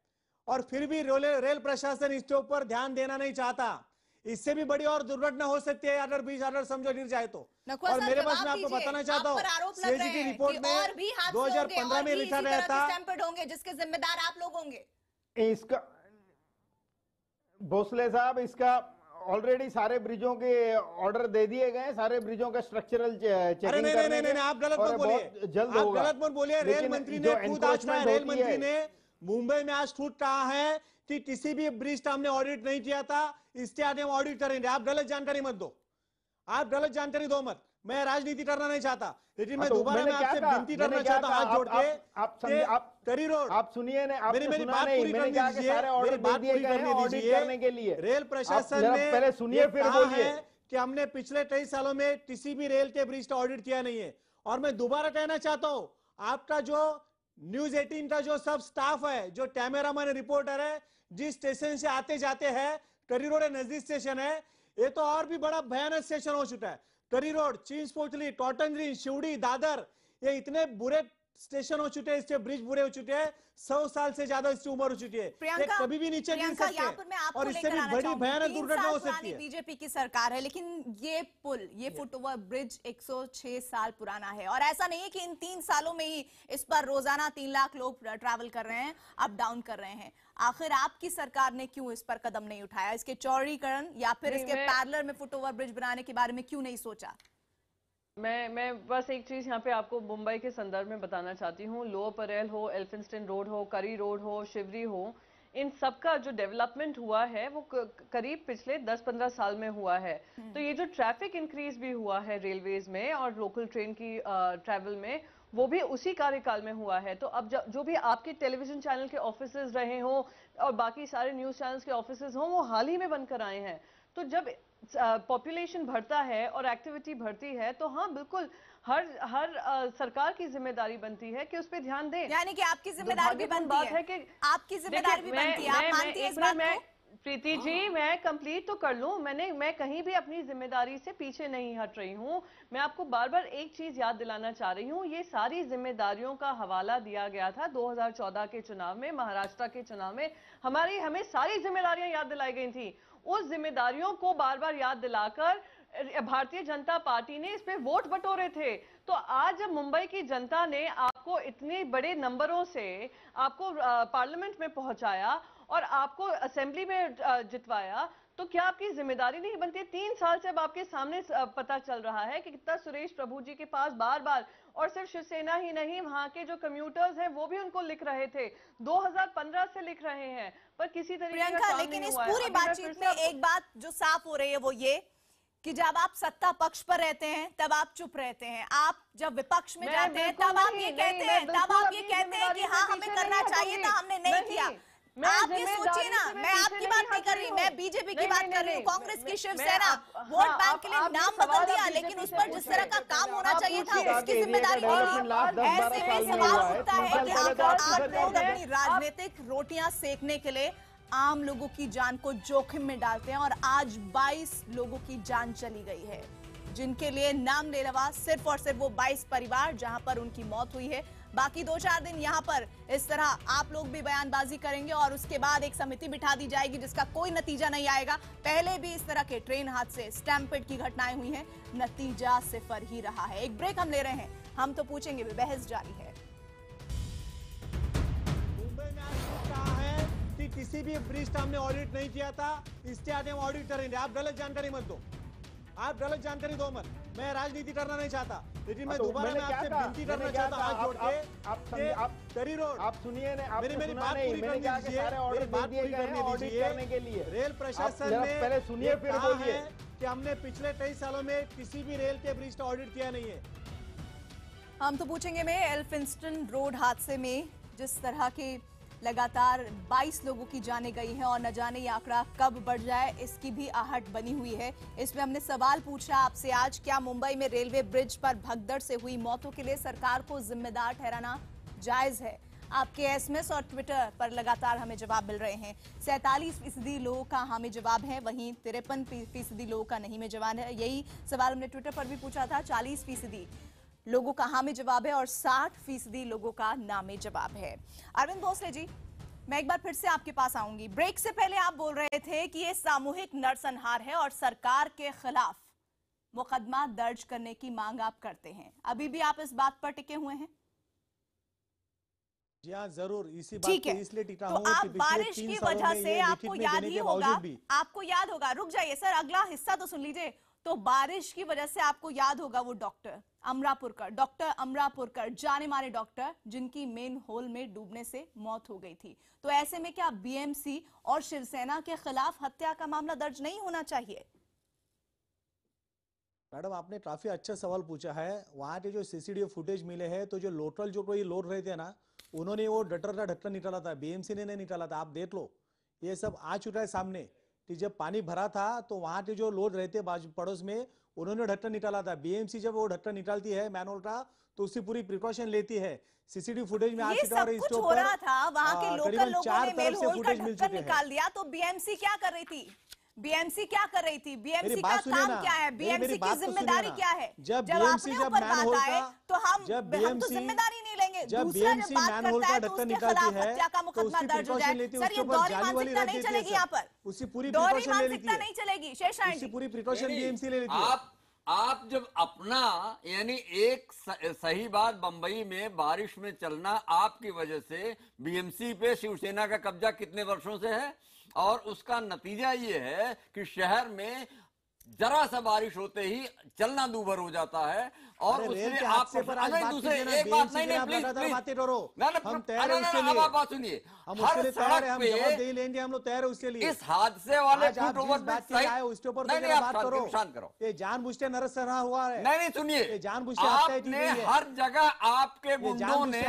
और फिर भी रेल प्रशासन इसके ऊपर ध्यान देना नहीं चाहता। इससे भी बड़ी और दुर्घटना हो सकती है अगर बीच अगर समझो गिर जाए तो। और मेरे पास मैं आपको बताना चाहता हूँ, सीएजी की रिपोर्ट में 2015 में लिखा गया था होंगे जिसके जिम्मेदार आप लोग होंगे। इसका भोसले साहब, इसका ऑलरेडी सारे ब्रिजों के ऑर्डर दे दिए गए, सारे ब्रिजों का स्ट्रक्चरल चेकिंग करने के। नहीं, आप गलत मत बोलिए, जल्द आप होगा। गलत मत बोलिए। रेल मंत्री ने खुद आज कहा, रेल मंत्री ने मुंबई में आज खुद कहा है कि किसी भी ब्रिज का हमने ऑडिट नहीं किया था, इसके आगे हम ऑडिट करेंगे। आप गलत जानकारी मत दो, आप गलत जानकारी दो मत। मैं राजनीति करना नहीं चाहता, लेकिन मैं दोबारा मैं आपसे विनती करना चाहता हूं, हाथ जोड़ के, करी रोड, आप सुनिए ना, आपने मेरी सुना बात नहीं, पूरी मैंने कहा कि सारे ऑर्डर दे दिए गए हैं ऑडिट करने के लिए। रेल प्रशासन ने पहले सुनिए फिर बोलिए कि हमने पिछले 23 सालों में किसी भी रेल के ब्रिज का ऑडिट किया नहीं है। और मैं दोबारा कहना चाहता हूं, आपका जो न्यूज 18 का जो सब स्टाफ है, जो कैमरामैन रिपोर्टर है, जिस स्टेशन से आते जाते हैं, करी रोड नजदीक स्टेशन है, ये तो और भी बड़ा भयानक स्टेशन हो चुका है। करी रोड, चींच पोटली, टॉटन ग्रीन, शिवड़ी, दादर, ये इतने बुरे स्टेशन हो चुके हैं, इसके ब्रिज बुरे हो चुके हैं, 100 साल से ज्यादा इसकी उम्र हो चुकी है, कभी भी नीचे गिर सकते हैं और इससे भी बड़ी भयानक दुर्घटना हो सकती है। बीजेपी की सरकार है, लेकिन ये पुल, ये फुट ओवर ब्रिज 106 साल पुराना है, और ऐसा नहीं है कि इन 3 सालों में ही इस पर रोजाना 3 लाख लोग ट्रैवल कर रहे हैं, अप डाउन कर रहे हैं। आखिर आपकी सरकार ने क्यों इस पर कदम नहीं उठाया? इसके चौड़ीकरण या फिर इसके पैरेलल में फुट ओवर ब्रिज बनाने के बारे में क्यों नहीं सोचा? मैं बस एक चीज यहाँ पे आपको मुंबई के संदर्भ में बताना चाहती हूँ। लोअर परेल हो, एल्फिंस्टन रोड हो, करी रोड हो, शिवरी हो, इन सब का जो डेवलपमेंट हुआ है वो करीब पिछले 10-15 साल में हुआ है। तो ये जो ट्रैफिक इंक्रीज भी हुआ है रेलवेज में और लोकल ट्रेन की ट्रैवल में, वो भी उसी कार्यकाल में हुआ है। तो अब जो भी आपके टेलीविजन चैनल के ऑफिसेज रहे हों और बाकी सारे न्यूज चैनल्स के ऑफिसेज हों, वो हाल ही में बनकर आए हैं। तो जब पॉपुलेशन बढ़ता है और एक्टिविटी बढ़ती है, तो हाँ बिल्कुल हर सरकार की जिम्मेदारी बनती है कि उस पर ध्यान दें। यानी कि आपकी जिम्मेदारी भी बनती है कि आपकी जिम्मेदारी भी बनती है, आप मानती हैं इस बात को? प्रीति जी, मैं कंप्लीट तो कर लूं। मैं कहीं भी अपनी जिम्मेदारी से पीछे नहीं हट रही हूं। मैं आपको बार बार एक चीज याद दिलाना चाह रही हूं, ये सारी जिम्मेदारियों का हवाला दिया गया था 2014 के चुनाव में, महाराष्ट्र के चुनाव में। हमें सारी जिम्मेदारियां याद दिलाई गई थी। उस जिम्मेदारियों को बार बार याद दिलाकर भारतीय जनता पार्टी ने इस पे वोट बटोरे थे। तो आज जब मुंबई की जनता ने आपको इतने बड़े नंबरों से आपको पार्लियामेंट में पहुंचाया और आपको असेंबली में जितवाया, तो क्या आपकी जिम्मेदारी नहीं बनती? 3 साल से अब आपके सामने पता चल रहा है कि कितना सुरेश प्रभु जी के पास बार बार, और सिर्फ शिवसेना ही नहीं, वहां के जो कम्यूटर्स हैं वो भी उनको लिख रहे थे, 2015 से लिख रहे हैं, पर किसी तरीके का काम लेकिन नहीं इस हुआ है। पूरी बातचीत में एक बात जो साफ हो रही है वो ये कि जब आप सत्ता पक्ष पर रहते हैं तब आप चुप रहते हैं, आप जब विपक्ष में जाते हैं तब आप ये कहते हैं कि हाँ हमें करना चाहिए था, हमने नहीं किया। आप ये सोचिए ना, मैं आपकी बात नहीं कर रही, मैं बीजेपी की बात कर रही हूँ, कांग्रेस की, शिवसेना वोट बैंक के लिए नाम बदल दिया, लेकिन उस पर जिस तरह का काम होना चाहिए था उसकी जिम्मेदारी नहीं। ऐसे में सवाल उठता है कि आप लोग अपनी राजनीतिक रोटियां सेकने के लिए आम लोगों की जान को जोखिम में डालते हैं, और आज 22 लोगों की जान चली गई है, जिनके लिए नाम ले रवा सिर्फ और सिर्फ वो 22 परिवार जहां पर उनकी मौत हुई है। बाकी 2-4 दिन यहां पर इस तरह आप लोग भी बयानबाजी करेंगे और उसके बाद एक समिति बिठा दी जाएगी जिसका कोई नतीजा नहीं आएगा। पहले भी इस तरह के ट्रेन हादसे, स्टैम्पेड की घटनाएं हुई हैं, नतीजा सिफर ही रहा है। एक ब्रेक हम ले रहे हैं, हम तो पूछेंगे, बहस जारी है। मुंबई में आज कहा है कि किसी भी ब्रिज का हमने ऑडिट नहीं किया था, इसके आगे हम ऑडिट करेंगे। आप गलत जानकारी मत दो, आप गलत जानकारी दो मत। मैं राजनीति करना नहीं चाहता, लेकिन मैं दोबारा मैं आपसे विनती करना चाहता हूं हाथ जोड़ के, आप करी रोड, आप सुनिए ना, मेरी बात पूरी करने दीजिए, मेरी बात पूरी करने दीजिए। रेल प्रशासन ने पहले सुनिए फिर बोलिए कि हमने पिछले 23 सालों में किसी भी रेल के ब्रिज का ऑडिट किया नहीं है। हम तो पूछेंगे में एल्फिंस्टन रोड हादसे में जिस तरह के लगातार 22 लोगों की जानें गई हैं और न जाने ये आंकड़ा कब बढ़ जाए, इसकी भी आहट बनी हुई है। इसमें हमने सवाल पूछा आपसे आज, क्या मुंबई में रेलवे ब्रिज पर भगदड़ से हुई मौतों के लिए सरकार को जिम्मेदार ठहराना जायज है? आपके एसएमएस और ट्विटर पर लगातार हमें जवाब मिल रहे हैं। 47% लोगों का हाँ में जवाब है, वहीं 53% लोगों का नहीं में जवाब है। यही सवाल हमने ट्विटर पर भी पूछा था। 40% लोगों का हाँ में जवाब है और 60% लोगों का ना में जवाब है। अरविंद भोसले जी, मैं एक बार फिर से आपके पास आऊंगी। ब्रेक से पहले आप बोल रहे थे कि ये सामूहिक नरसंहार है और सरकार के खिलाफ मुकदमा दर्ज करने की मांग आप करते हैं। अभी भी आप इस बात पर टिके हुए हैं? जी हाँ, जरूर। इसी बात पे इसलिए टिका हूं तो आप बारिश की वजह से आपको याद ही होगा, आपको याद होगा, रुक जाइए सर, अगला हिस्सा तो सुन लीजिए। तो बारिश की वजह से आपको याद होगा वो डॉक्टर अमरापुरकर, जाने माने डॉक्टर, जिनकी मेन होल में डूबने से मौत हो गई थी। तो ऐसे में क्या बीएमसी और शिवसेना के खिलाफ हत्या का मामला दर्ज नहीं होना चाहिए? मैडम, आपने काफी अच्छा सवाल पूछा है। वहां के जो सीसीटीवी फुटेज मिले हैं, तो जो लोटल जो कोई लोड रहे थे ना, उन्होंने वो गटर का ढक्कन निकाला था, बीएमसी ने नहीं निकाला था। आप देख लो, ये सब आ चुका है सामने कि जब पानी भरा था तो वहां के जो लोग रहते पड़ोस में, उन्होंने ढक्कन निकाला था। बीएमसी जब वो ढक्कन निकालती है मैनहोल का, तो उसकी पूरी प्रिकॉशन लेती है। सीसीटीवी फुटेज में आ चुका है। इसके ऊपर हो रहा था, वहां के लोकल लोगों ने मेन होल का ढक्कन निकाल दिया। तो बीएमसी क्या कर रही थी? बीएमसी का काम क्या है? बीएमसी की जिम्मेदारी क्या है? जब अपने ऊपर बात आए तो हम तो जिम्मेदारी नहीं लेंगे। दूसरा जब बात करता है तो उसके खिलाफ हत्या का मुकदमा दर्ज हो जाए। सर, ये दोहरी मानसिकता नहीं चलेगी यहाँ पर, उसकी पूरी दोहरी मानसिकता नहीं चलेगी। शेष उसकी पूरी प्रिकॉशन बीएमसी ले लेती है। आप जब अपना, यानी एक सही बात, बंबई में बारिश में चलना आपकी वजह से, बीएमसी पे शिवसेना का कब्जा कितने वर्षों से है, और उसका नतीजा ये है कि शहर में जरा सा बारिश होते ही चलना दूभर हो जाता है। और उसमें आप दूसरे एक बात नहीं, प्लीज आप बात सुनिए, हर सड़क पे लेंगे हम लोग, तैयार है उसके लिए। इस हादसे वाले फुट ओवर उसके ऊपर शांत करो। ये जानबूझ नरसंहार हुआ है। नहीं, सुनिए, जानबूझ आपने हर जगह आपके गुंडों ने,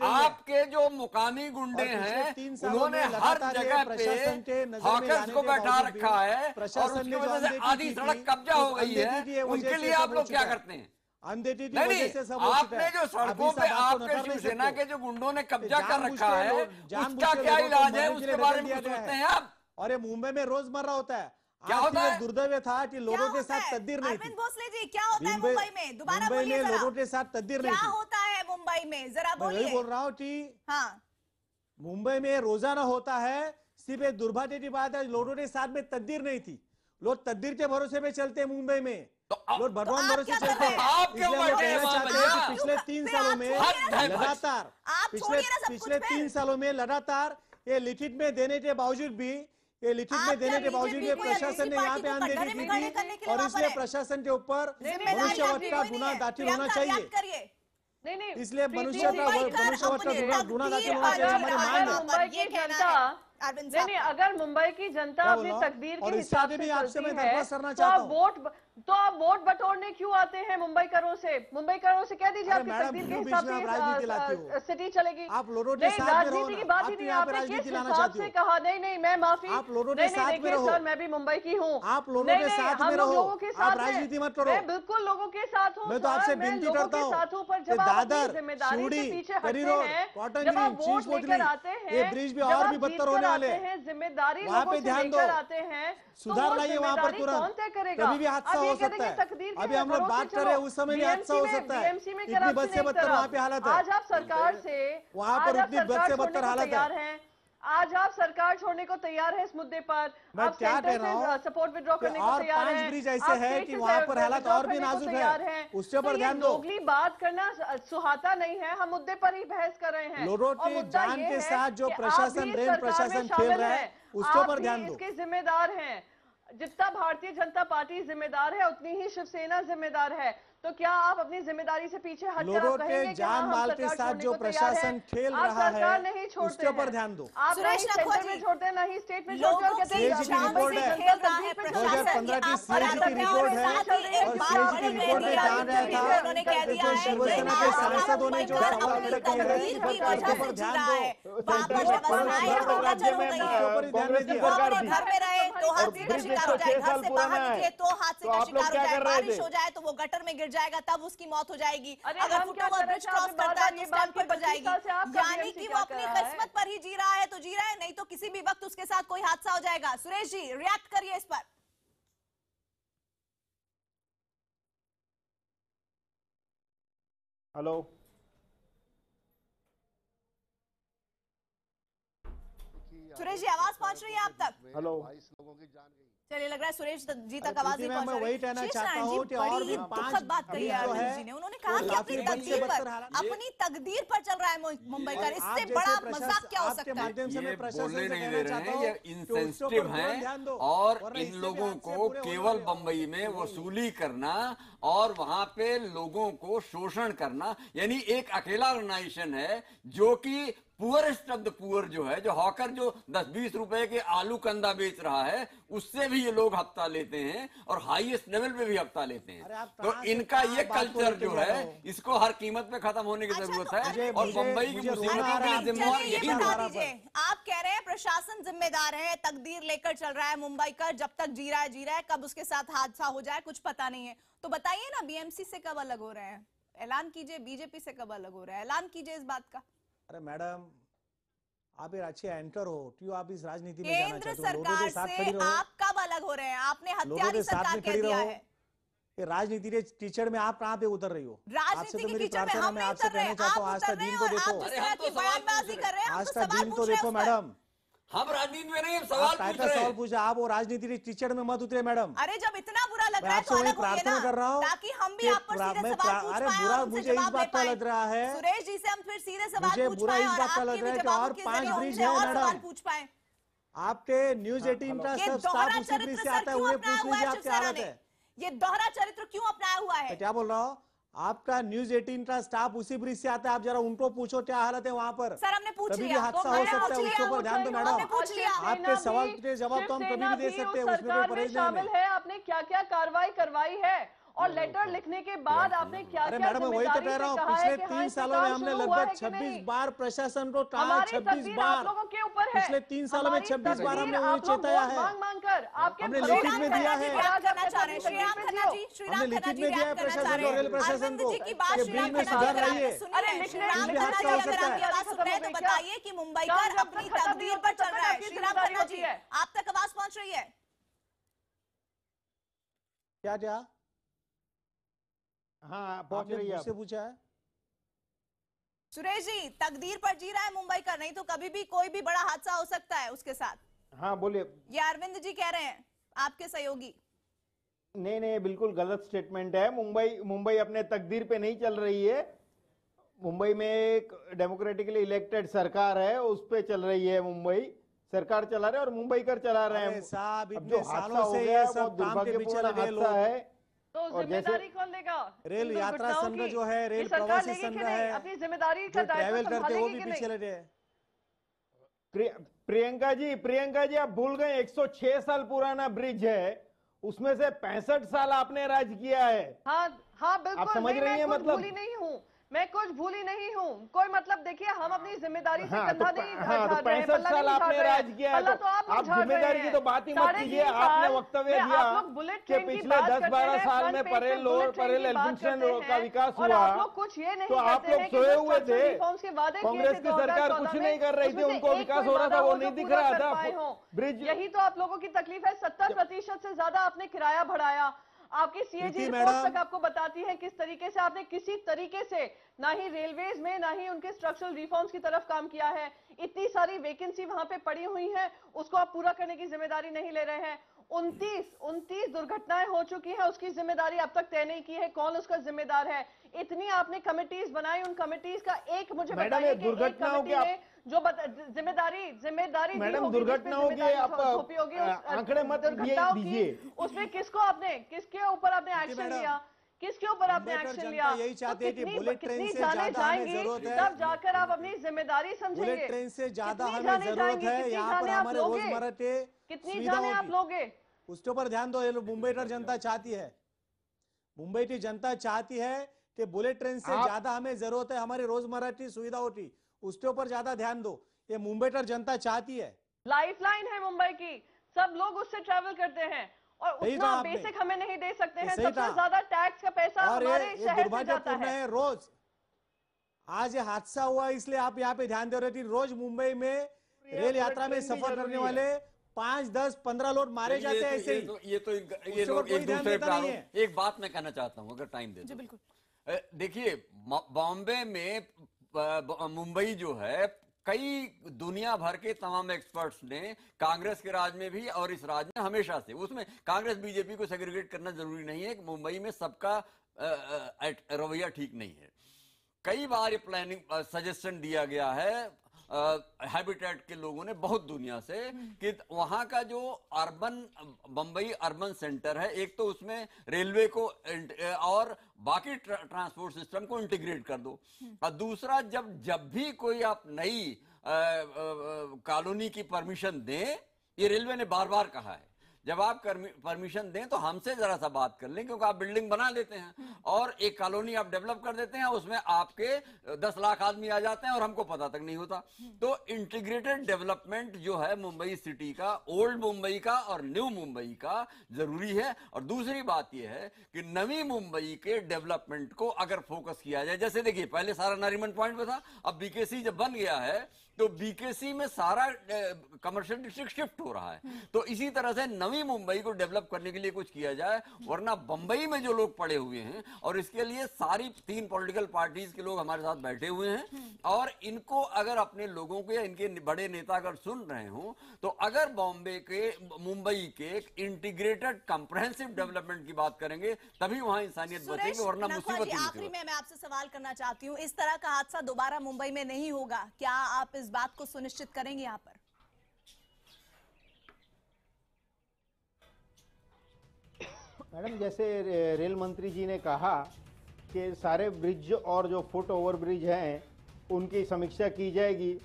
आपके जो मुकामी गुंडे हैं, उन्होंने हर जगह पे हॉकर्स को बैठा रखा है और उसकी वजह से आधी सड़क कब्जा हो गई है। उनके लिए आप लोग क्या करते हैं? आपने जो सड़कों पे आपके शिवसेना के जो गुंडों ने कब्जा कर रखा है, उसका क्या इलाज है? उसके बारे में सोचते हैं आप? और ये मुंबई में रोजमर्रा होता है। क्या होता है? दुर्दैव था कि लोगों के साथ तकदीर नहीं थी। अरविंद भोसले जी, क्या होता है मुंबई में? दोबारा बोलिए जरा। लोगों के साथ तकदीर नहीं थी। क्या होता है मुंबई में, जरा बोलिए। मैं बोल रहा हूँ कि मुंबई में रोजाना होता है। सिर्फ एक दुर्भाग्य की बात है, लोगों के साथ में तकदीर नहीं थी। लोग तकदीर के भरोसे पे चलते हैं मुंबई में, लोग भगवान भरोसे चलते हैं। इसलिए हम कहना चाहते हैं कि पिछले 3 सालों में लगातार, पिछले 3 सालों में लगातार ये लिखित में देने के बावजूद भी ये लिखित में देने के बावजूद भी प्रशासन ने यहाँ पे अनदेखी की थी और इसलिए प्रशासन के ऊपर मनुष्यवध का गुना दाखिल होना चाहिए। नहीं इसलिए मनुष्यवध का गुना दाखिल होना चाहिए हमारी मांग है। मुंबई की जनता नहीं, अगर मुंबई की जनता अपनी तकदीर के हिसाब से चलती है तो आप वोट बटोरने क्यों आते हैं मुंबईकरों से? मुंबईकरों से कह दीजिए आपकी तकदीर के हिसाब से स्थिति चलेगी। आप लोगों नहीं, राजनीति की बात ही नहीं, आपने किस हिसाब से कहा? नहीं, मैं माफी, आप लोगों के साथ में रहो। सर, मैं भी मुंबई की हूँ। आप लोगों के साथ में रहो, लोगों के साथ राजनीति मत करो। मैं बिल्कुल लोगों के साथ हूँ। मैं तो आपसे विनती करता हूँ, पर जब आप अपनी दादर, जिम्मेदारी से शिवड़ी, पीछे हटते करीरोड, हैं, कॉटन जब आप ग्रीन, वोट चीज लेकर आते हैं, ये ब्रिज भी और भी बदतर होने वाले हैं। जिम्मेदारी वहाँ लोगों पे से ध्यान दो, लेकर आते हैं, सुधार लाइए वहाँ पर तुरंत, कभी भी हादसा हो सकता है। अभी हम लोग बात कर रहे हैं, उस समय भी हादसा हो सकता है। इतनी बद से बदतर वहाँ पे हालत है। आज आप सरकार से वहाँ पर उतनी बद से बदतर हालत है। आज आप सरकार छोड़ने को तैयार है इस मुद्दे पर? मैं आप क्या कह रहा हूँ, सपोर्ट विड्रॉ करने को तैयार हैं? और 5 ब्रिज ऐसे है कि वहाँ पर हालत और भी नाजुक है, उसके ऊपर ध्यान दो। दोगली बात करना सुहाता नहीं है, हम मुद्दे पर ही बहस कर रहे हैं। लोगों की जान के साथ जो प्रशासन रेल प्रशासन खेल रहा है उसके ऊपर ध्यान दो। इसके जिम्मेदार हैं। जितना भारतीय जनता पार्टी जिम्मेदार है उतनी ही शिवसेना जिम्मेदार है। तो क्या आप अपनी जिम्मेदारी से पीछे हट कर लोगों के जान माल के साथ जो प्रशासन खेल रहा है उसके ऊपर ध्यान दो। आप नहीं सेंटर में छोड़ते ना ही स्टेट में छोड़ते और कहते हैं 2015 की सीएजी की रिपोर्ट है और सीएजी की रिपोर्ट में कहा गया था कि जो शिवसेना के सांसदों ने जो सवाल खड़े किए हैं उसके ऊपर ध्यान दो। घर में रहे तो हादसे का शिकार हो जाए, घर से बाहर निकले तो हादसे का शिकार हो जाए, बारिश हो जाए तो वो गटर में गिर जाएगा, तब उसकी मौत हो जाएगी। अगर फुटओवर ब्रिज क्रॉस करता है तो स्टैंड पर गिर जाएगी। यानी कि वो अपनी किस्मत पर ही जी रहा है तो जी रहा है, नहीं तो किसी भी वक्त उसके साथ कोई हादसा हो जाएगा। सुरेश जी, रिएक्ट करिए इस पर। हेलो, सुरेश जी, आवाज पहुंच रही है आप तक? हेलो, चलिए, लग रहा है सुरेश जी तक आवाज नहीं पहुंच रही। मैं वही कहना चाहता हूं कि और भी 5 बात कही है अरविंद जी ने। उन्होंने कहा कि अपनी तकदीर पर चल रहा है मुंबई का। इससे बड़ा मजाक क्या हो सकता है? ये बोलने नहीं दे रहे हैं, ये इंसेंसिटिव हैं और इन लोगों को केवल बंबई में वसूली करना और वहां पे लोगों को शोषण करना, यानी एक अकेला ऑर्गेनाइजेशन है जो कि पुअरेस्ट ऑफ द पुअर जो है, जो हॉकर जो 10-20 रुपए के आलू कंदा बेच रहा है, उससे भी ये लोग हफ्ता लेते हैं और हाईएस्ट लेवल पे भी हफ्ता लेते हैं। तो इनका ये कल्चर जो है इसको हर कीमत पे खत्म होने की जरूरत है और मुंबई की मुसीबतों के लिए जिम्मेदार यही लोग। आप कह रहे हैं प्रशासन जिम्मेदार है, तकदीर लेकर चल रहा है मुंबई का, जब तक जी रहा है, कब उसके साथ हादसा हो जाए कुछ पता नहीं है। तो बताइए ना, बीएमसी से कब अलग हो रहे हैं? ऐलान कीजिए। बीजेपी से कब अलग हो रहे हैं? ऐलान कीजिए इस बात का। अरे मैडम, आप एक अच्छे एंकर हो, क्यों आप इस राजनीति में जाना चाहते हो? सरकार से आप कब अलग हो रहे हैं? आपने हत्यारी सरकार कह दिया है। ये राजनीति के कीचड़ में आप कहाँ पे उतर रही हो? आपसे तो मेरी प्रार्थना, मैं आपसे कहना चाहता हूँ, आज का दिन तो देखो, आज का दिन तो देखो मैडम। हम राजनीति में नहीं, सवाल पूछा। आप वो राजनीति के कीचड़ में मत उतरे मैडम। अरे जब इतना बुरा लग रहा है तो अलग होइए ना, कर रहा हूँ ताकि हम भी आप पर सीधे सवाल पूछ पाएं। अरे बुरा मुझे इस बात का लग रहा है, सुरेश जी से हम फिर सीधे सवाल पूछ पाएं, बुरा इस बात का लग रहा है कि और 5 ब्रिज है मैडम, पूछ पाएं। आपके न्यूज 18 का सब स्टाफ उसी ब्रिज से आता है, उन्हें पूछ लीजिए आप क्या हालत है। ये दोहरा चरित्र क्यों अपनाया हुआ है? क्या बोल रहा हूँ? आपका न्यूज 18 का स्टाफ उसी ब्रिज से आता है, आप जरा उनको पूछो क्या हालत है वहाँ पर। सर, हमने पूछ लिया, हादसा हो सकता है, उसके ऊपर ध्यान दो मैडम। आपके सवाल के जवाब तो हम कभी भी दे सकते हैं, उसमें कोई परहेज नहीं है। आपने क्या क्या कार्रवाई करवाई है और लेटर लिखने के बाद आपने क्या क्या? मैडम, वही तो कह रहा हूँ, पिछले 3 सालों में हमने लगभग 26 बार प्रशासन को कहा, 26 बार पिछले 3 सालों में 26 बार हमने उन्हें चेताया है, हमने लिखित में दिया है, हमने लिखित में दिया है प्रशासन को, रेल प्रशासन को कि ब्रिज में सुधार लाइए, हादसा हो सकता है। तो बताइए कि मुंबई कर अपनी तकदीर पर चल रहा है। श्रीराम खन्ना जी, आप तक आवाज पहुंच रही है? क्या? हाँ, पहुंच रही है। मुझसे पूछा है सुरेश जी, तकदीर पर जी रहा है मुंबई का, नहीं तो कभी भी कोई भी बड़ा हादसा हो सकता है उसके साथ। हाँ, बोलिए। ये अरविंद जी कह रहे हैं, आपके सहयोगी। नहीं, बिल्कुल गलत स्टेटमेंट है। मुंबई अपने तकदीर पे नहीं चल रही है। मुंबई में एक डेमोक्रेटिकली इलेक्टेड सरकार है, उस पे चल रही है मुंबई। सरकार चला रहे हैं और मुंबईकर चला रहे हैं साहब अब इतने जो हादसा सालों हो से गया ये वो सब काम के पीछे दुर्भाग्यपूर्ण लगे हादसा लोग है। तो और जिम्मेदारी कौन लेगा? रेल इन यात्रा दुर्घटनाओं संघ की? जो है, रेल ये सरकार प्रवासी लेगी संघ कि नहीं? है, अपनी जिम्मेदारी का जो दायित्व ट्रैवल करते हैं वो संभालेगी भी कि पीछे नहीं? लगे हैं। प्रियंका जी आप भूल गए 106 साल पुराना ब्रिज है, उसमें से 65 साल आपने राज किया है। हाँ हाँ बिल्कुल, आप समझ नहीं, रही मैं हैं कुछ मतलब? भूली नहीं हूँ, मैं कुछ भूली नहीं हूँ। कोई मतलब देखिए, हम अपनी जिम्मेदारी से हाँ, कंधा तो नहीं हाँ, तो झाड़ रहे हैं, 65 पल्ला साल नहीं झाड़ आपने रहे हैं। राज किया है, पल्ला तो तो आप लोग आप झाड़ रहे जिम्मेदारी हैं। की तो बात ही मत 3.5 कीजिए। साल आपने वक्तव्य में दिया आप लोग बुलेट कि ट्रेन की पिछले बात 10-12 करते हैं, साल फ्रंट में पेज पे परेल बुलेट ट्रेन की बात एलिफिंशन करते का हैं, विकास और हुआ, आप लोग कुछ ये नहीं तो आप कहते लोग हैं कि सोए जो हुए structural थे। reforms के वादे किए कांग्रेस थे की सरकार 2014 कुछ में, नहीं कर रही थी, उसमें से उनको एक विकास कोई हो रहा था, वादा वो हो नहीं जो दिख पूरा रहा कर था। पाए हों। ब्रिज यही तो आप लोगों की तकलीफ है, 70% से ज्यादा आपने किराया बढ़ाया। आपकी सीएजी प्रीति रिपोर्ट मैडम। तक आपको बताती है किस तरीके से आपने किसी तरीके से ना ही रेलवेज में ना ही उनके स्ट्रक्चरल रिफॉर्म्स की तरफ काम किया है। इतनी सारी वैकेंसी वहां पे पड़ी हुई है, उसको आप पूरा करने की जिम्मेदारी नहीं ले रहे हैं। 29 दुर्घटनाएं हो चुकी हैं, उसकी जिम्मेदारी अब तक तय नहीं की है, कौन उसका जिम्मेदार है। इतनी आपने कमिटीज बनाई, उन कमिटीज का एक मुझे मैडम, बताइए ये कि एक दुर्घटनाओं कमिटी के आप- में जो जिम्मेदारी दी मैडम, होगी, जिस पे दुर्घटनाओं के जिम्मेदारी आप थोपी होगी, उस आंकड़े मत दुर्घटनाओं की, दीजिए। उसमें किसके ऊपर आपने एक्शन मैडम, लिया, किसके ऊपर आपने मुंबई एक्शन जनता लिया? यही चाहती है कि कितनी बुलेट ट्रेन से जाने ज्यादा हमें जाएंगी, जरूरत है। तब जाकर आप अपनी जिम्मेदारी समझेंगे। बुलेट ट्रेन से ज्यादा कितनी हमें जाने जरूरत जाएंगी, है। कितनी यहाँ पर जाने आप हमारे लोगे? रोजमर्रा के कितनी सुविधाओं जाने आप की, लोगे? उसके ऊपर ध्यान दो। ये मुंबई की जनता चाहती है, मुंबई की जनता चाहती है कि बुलेट ट्रेन से ज्यादा हमें जरूरत है हमारी रोजमर्रा की सुविधाओं की, उसके ऊपर ज्यादा ध्यान दो। ये मुंबई की जनता चाहती है। लाइफलाइन है मुंबई की, सब लोग उससे ट्रैवल करते हैं और सही उतना कहा आपने। बेसिक हमें नहीं दे सकते हैं। सही सबसे कहा। ज्यादा टैक्स का पैसा और हमारे ये शहर से जाता दुर्भाग्यपूर्ण है। है। रोज आज ये हादसा हुआ, इसलिए आप यहाँ पे ध्यान दे रहे थे। रोज मुंबई में रेल यात्रा में सफर करने वाले 5, 10, 15 लोग मारे जाते हैं ऐसे ही। ये लोग कोई एक ध्यान दूसरे देता पर नहीं है। एक बात मैं कहना चाहता हूँ, अगर टाइम दे जी दो। बिल्कुल। देखिए, बॉम्बे में मुंबई जो है, कई दुनिया भर के तमाम एक्सपर्ट्स ने कांग्रेस के राज में भी और इस राज में हमेशा से, उसमें कांग्रेस बीजेपी को सेग्रीगेट करना जरूरी नहीं है कि मुंबई में सबका रवैया ठीक नहीं है। कई बार ये प्लानिंग सजेशन दिया गया है हैबिटेट के लोगों ने बहुत दुनिया से कि वहां का जो बंबई अर्बन सेंटर है, एक तो उसमें रेलवे को और बाकी ट्रांसपोर्ट सिस्टम को इंटीग्रेट कर दो, और दूसरा जब भी कोई आप नई कॉलोनी की परमिशन दें, ये रेलवे ने बार बार कहा है, जब आप परमिशन दें तो हमसे जरा सा बात कर लें, क्योंकि आप बिल्डिंग बना देते हैं और एक कॉलोनी आप डेवलप कर देते हैं, उसमें आपके 10 लाख आदमी आ जाते हैं और हमको पता तक नहीं होता। तो इंटीग्रेटेड डेवलपमेंट जो है मुंबई सिटी का, ओल्ड मुंबई का और न्यू मुंबई का जरूरी है। और दूसरी बात यह है कि नवी मुंबई के डेवलपमेंट को अगर फोकस किया जाए, जैसे देखिए पहले सारा नरीमन पॉइंट में था, अब बीकेसी जब बन गया है तो बीकेसी में सारा कमर्शियल डिस्ट्रिक्ट शिफ्ट हो रहा है। तो इसी तरह से नवी मुंबई को डेवलप करने के लिए कुछ किया जाए, वरना बंबई में जो लोग पड़े हुए हैं, और इसके लिए सारी 3 पॉलिटिकल पार्टीज के लोग हमारे साथ बैठे हुए हैं, और इनको अगर अपने लोगों के, इनके बड़े नेता अगर सुन रहे हो, तो अगर मुंबई के इंटीग्रेटेड कंप्रहेंसिव डेवलपमेंट की बात करेंगे, तभी वहां इंसानियत बचेगी, वरना मुसीबत ही आखिरी में मैं आपसे सवाल करना चाहती हूँ, इस तरह का हादसा दोबारा मुंबई में नहीं होगा, क्या आप इस बात को सुनिश्चित करेंगे यहाँ पर? मैडम, जैसे रेल मंत्री जी ने कहा कि सारे ब्रिज और जो फुट ओवर ब्रिज हैं उनकी समीक्षा की जाएगी,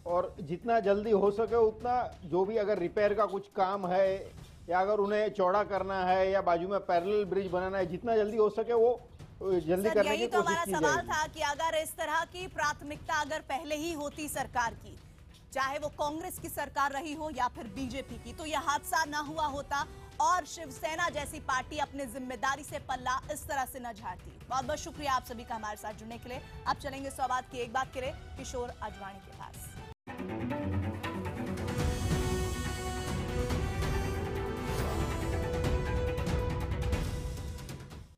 और जितना जल्दी हो सके उतना, जो भी अगर रिपेयर का कुछ काम है या अगर उन्हें चौड़ा करना है या बाजू में पैरेलल ब्रिज बनाना है, जितना जल्दी हो सके वो जल्दी करने की यही तो कोशिश हमारा की सवाल जाएगी। था कि अगर इस तरह की प्राथमिकता अगर पहले ही होती सरकार की, चाहे वो कांग्रेस की सरकार रही हो या फिर बीजेपी की, तो यह हादसा ना हुआ होता और शिवसेना जैसी पार्टी अपने जिम्मेदारी से पल्ला इस तरह से न झाड़ती। बहुत बहुत शुक्रिया आप सभी का हमारे साथ जुड़ने के लिए। अब चलेंगे सवाल की एक बात के लिए किशोर आडवाणी के पास।